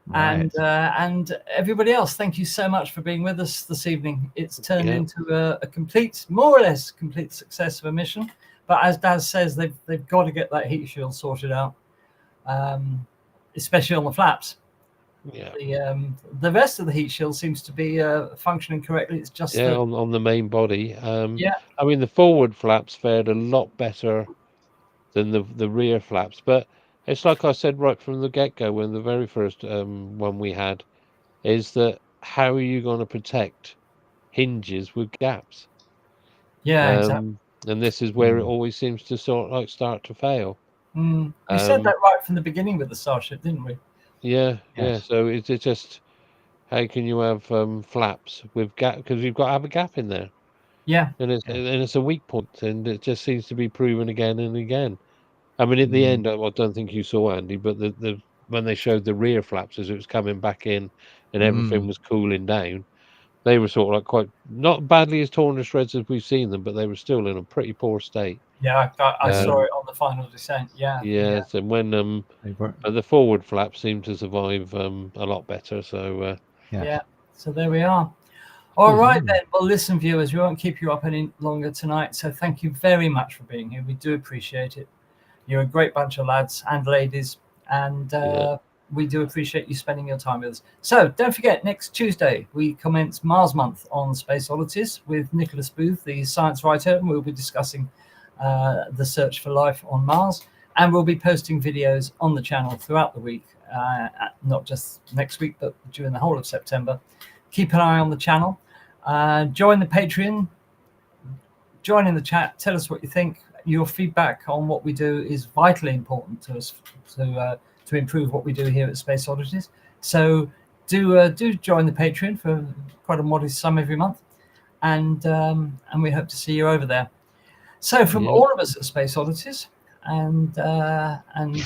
Right. And everybody else, thank you so much for being with us this evening. It's turned into a complete, more or less complete success of a mission. But as Daz says, they've got to get that heat shield sorted out, especially on the flaps. Yeah. The rest of the heat shield seems to be functioning correctly. It's just on the main body. I mean, the forward flaps fared a lot better than the rear flaps, but it's like I said right from the get-go when the very first one we had, is that how are you going to protect hinges with gaps? Yeah, exactly. And this is where it always seems to sort of like start to fail. We said that right from the beginning with the Starship, didn't we? Yeah, Yes. So it's just how can you have flaps with gap, because you've got to have a gap in there. Yeah, and it's a weak point, and it just seems to be proven again and again. I mean, at the end, I don't think you saw, Andy, but the when they showed the rear flaps as it was coming back in and everything was cooling down, they were sort of like quite not badly as torn to shreds as we've seen them, but they were still in a pretty poor state. Yeah, I saw it on the final descent. Yeah. Yes, and when the forward flaps seem to survive a lot better. So yeah. So there we are. All right then. Well, listen, viewers, we won't keep you up any longer tonight. So thank you very much for being here. We do appreciate it. You're a great bunch of lads and ladies, and we do appreciate you spending your time with us. So don't forget, next Tuesday we commence Mars Month on Space Oddities with Nicholas Booth, the science writer, and we'll be discussing the search for life on Mars, and we'll be posting videos on the channel throughout the week, not just next week, but during the whole of September. Keep an eye on the channel. Join the Patreon. Join in the chat. Tell us what you think. Your feedback on what we do is vitally important to us to improve what we do here at Space Oddities. So do join the Patreon for quite a modest sum every month, and we hope to see you over there. So from all of us at Space Oddities, and I'd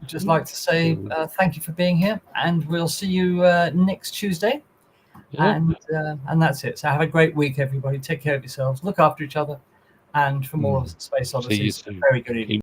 just like to say thank you for being here, and we'll see you next Tuesday. And that's it. So have a great week, everybody. Take care of yourselves. Look after each other. And from all of us at Space Oddities, a very good evening.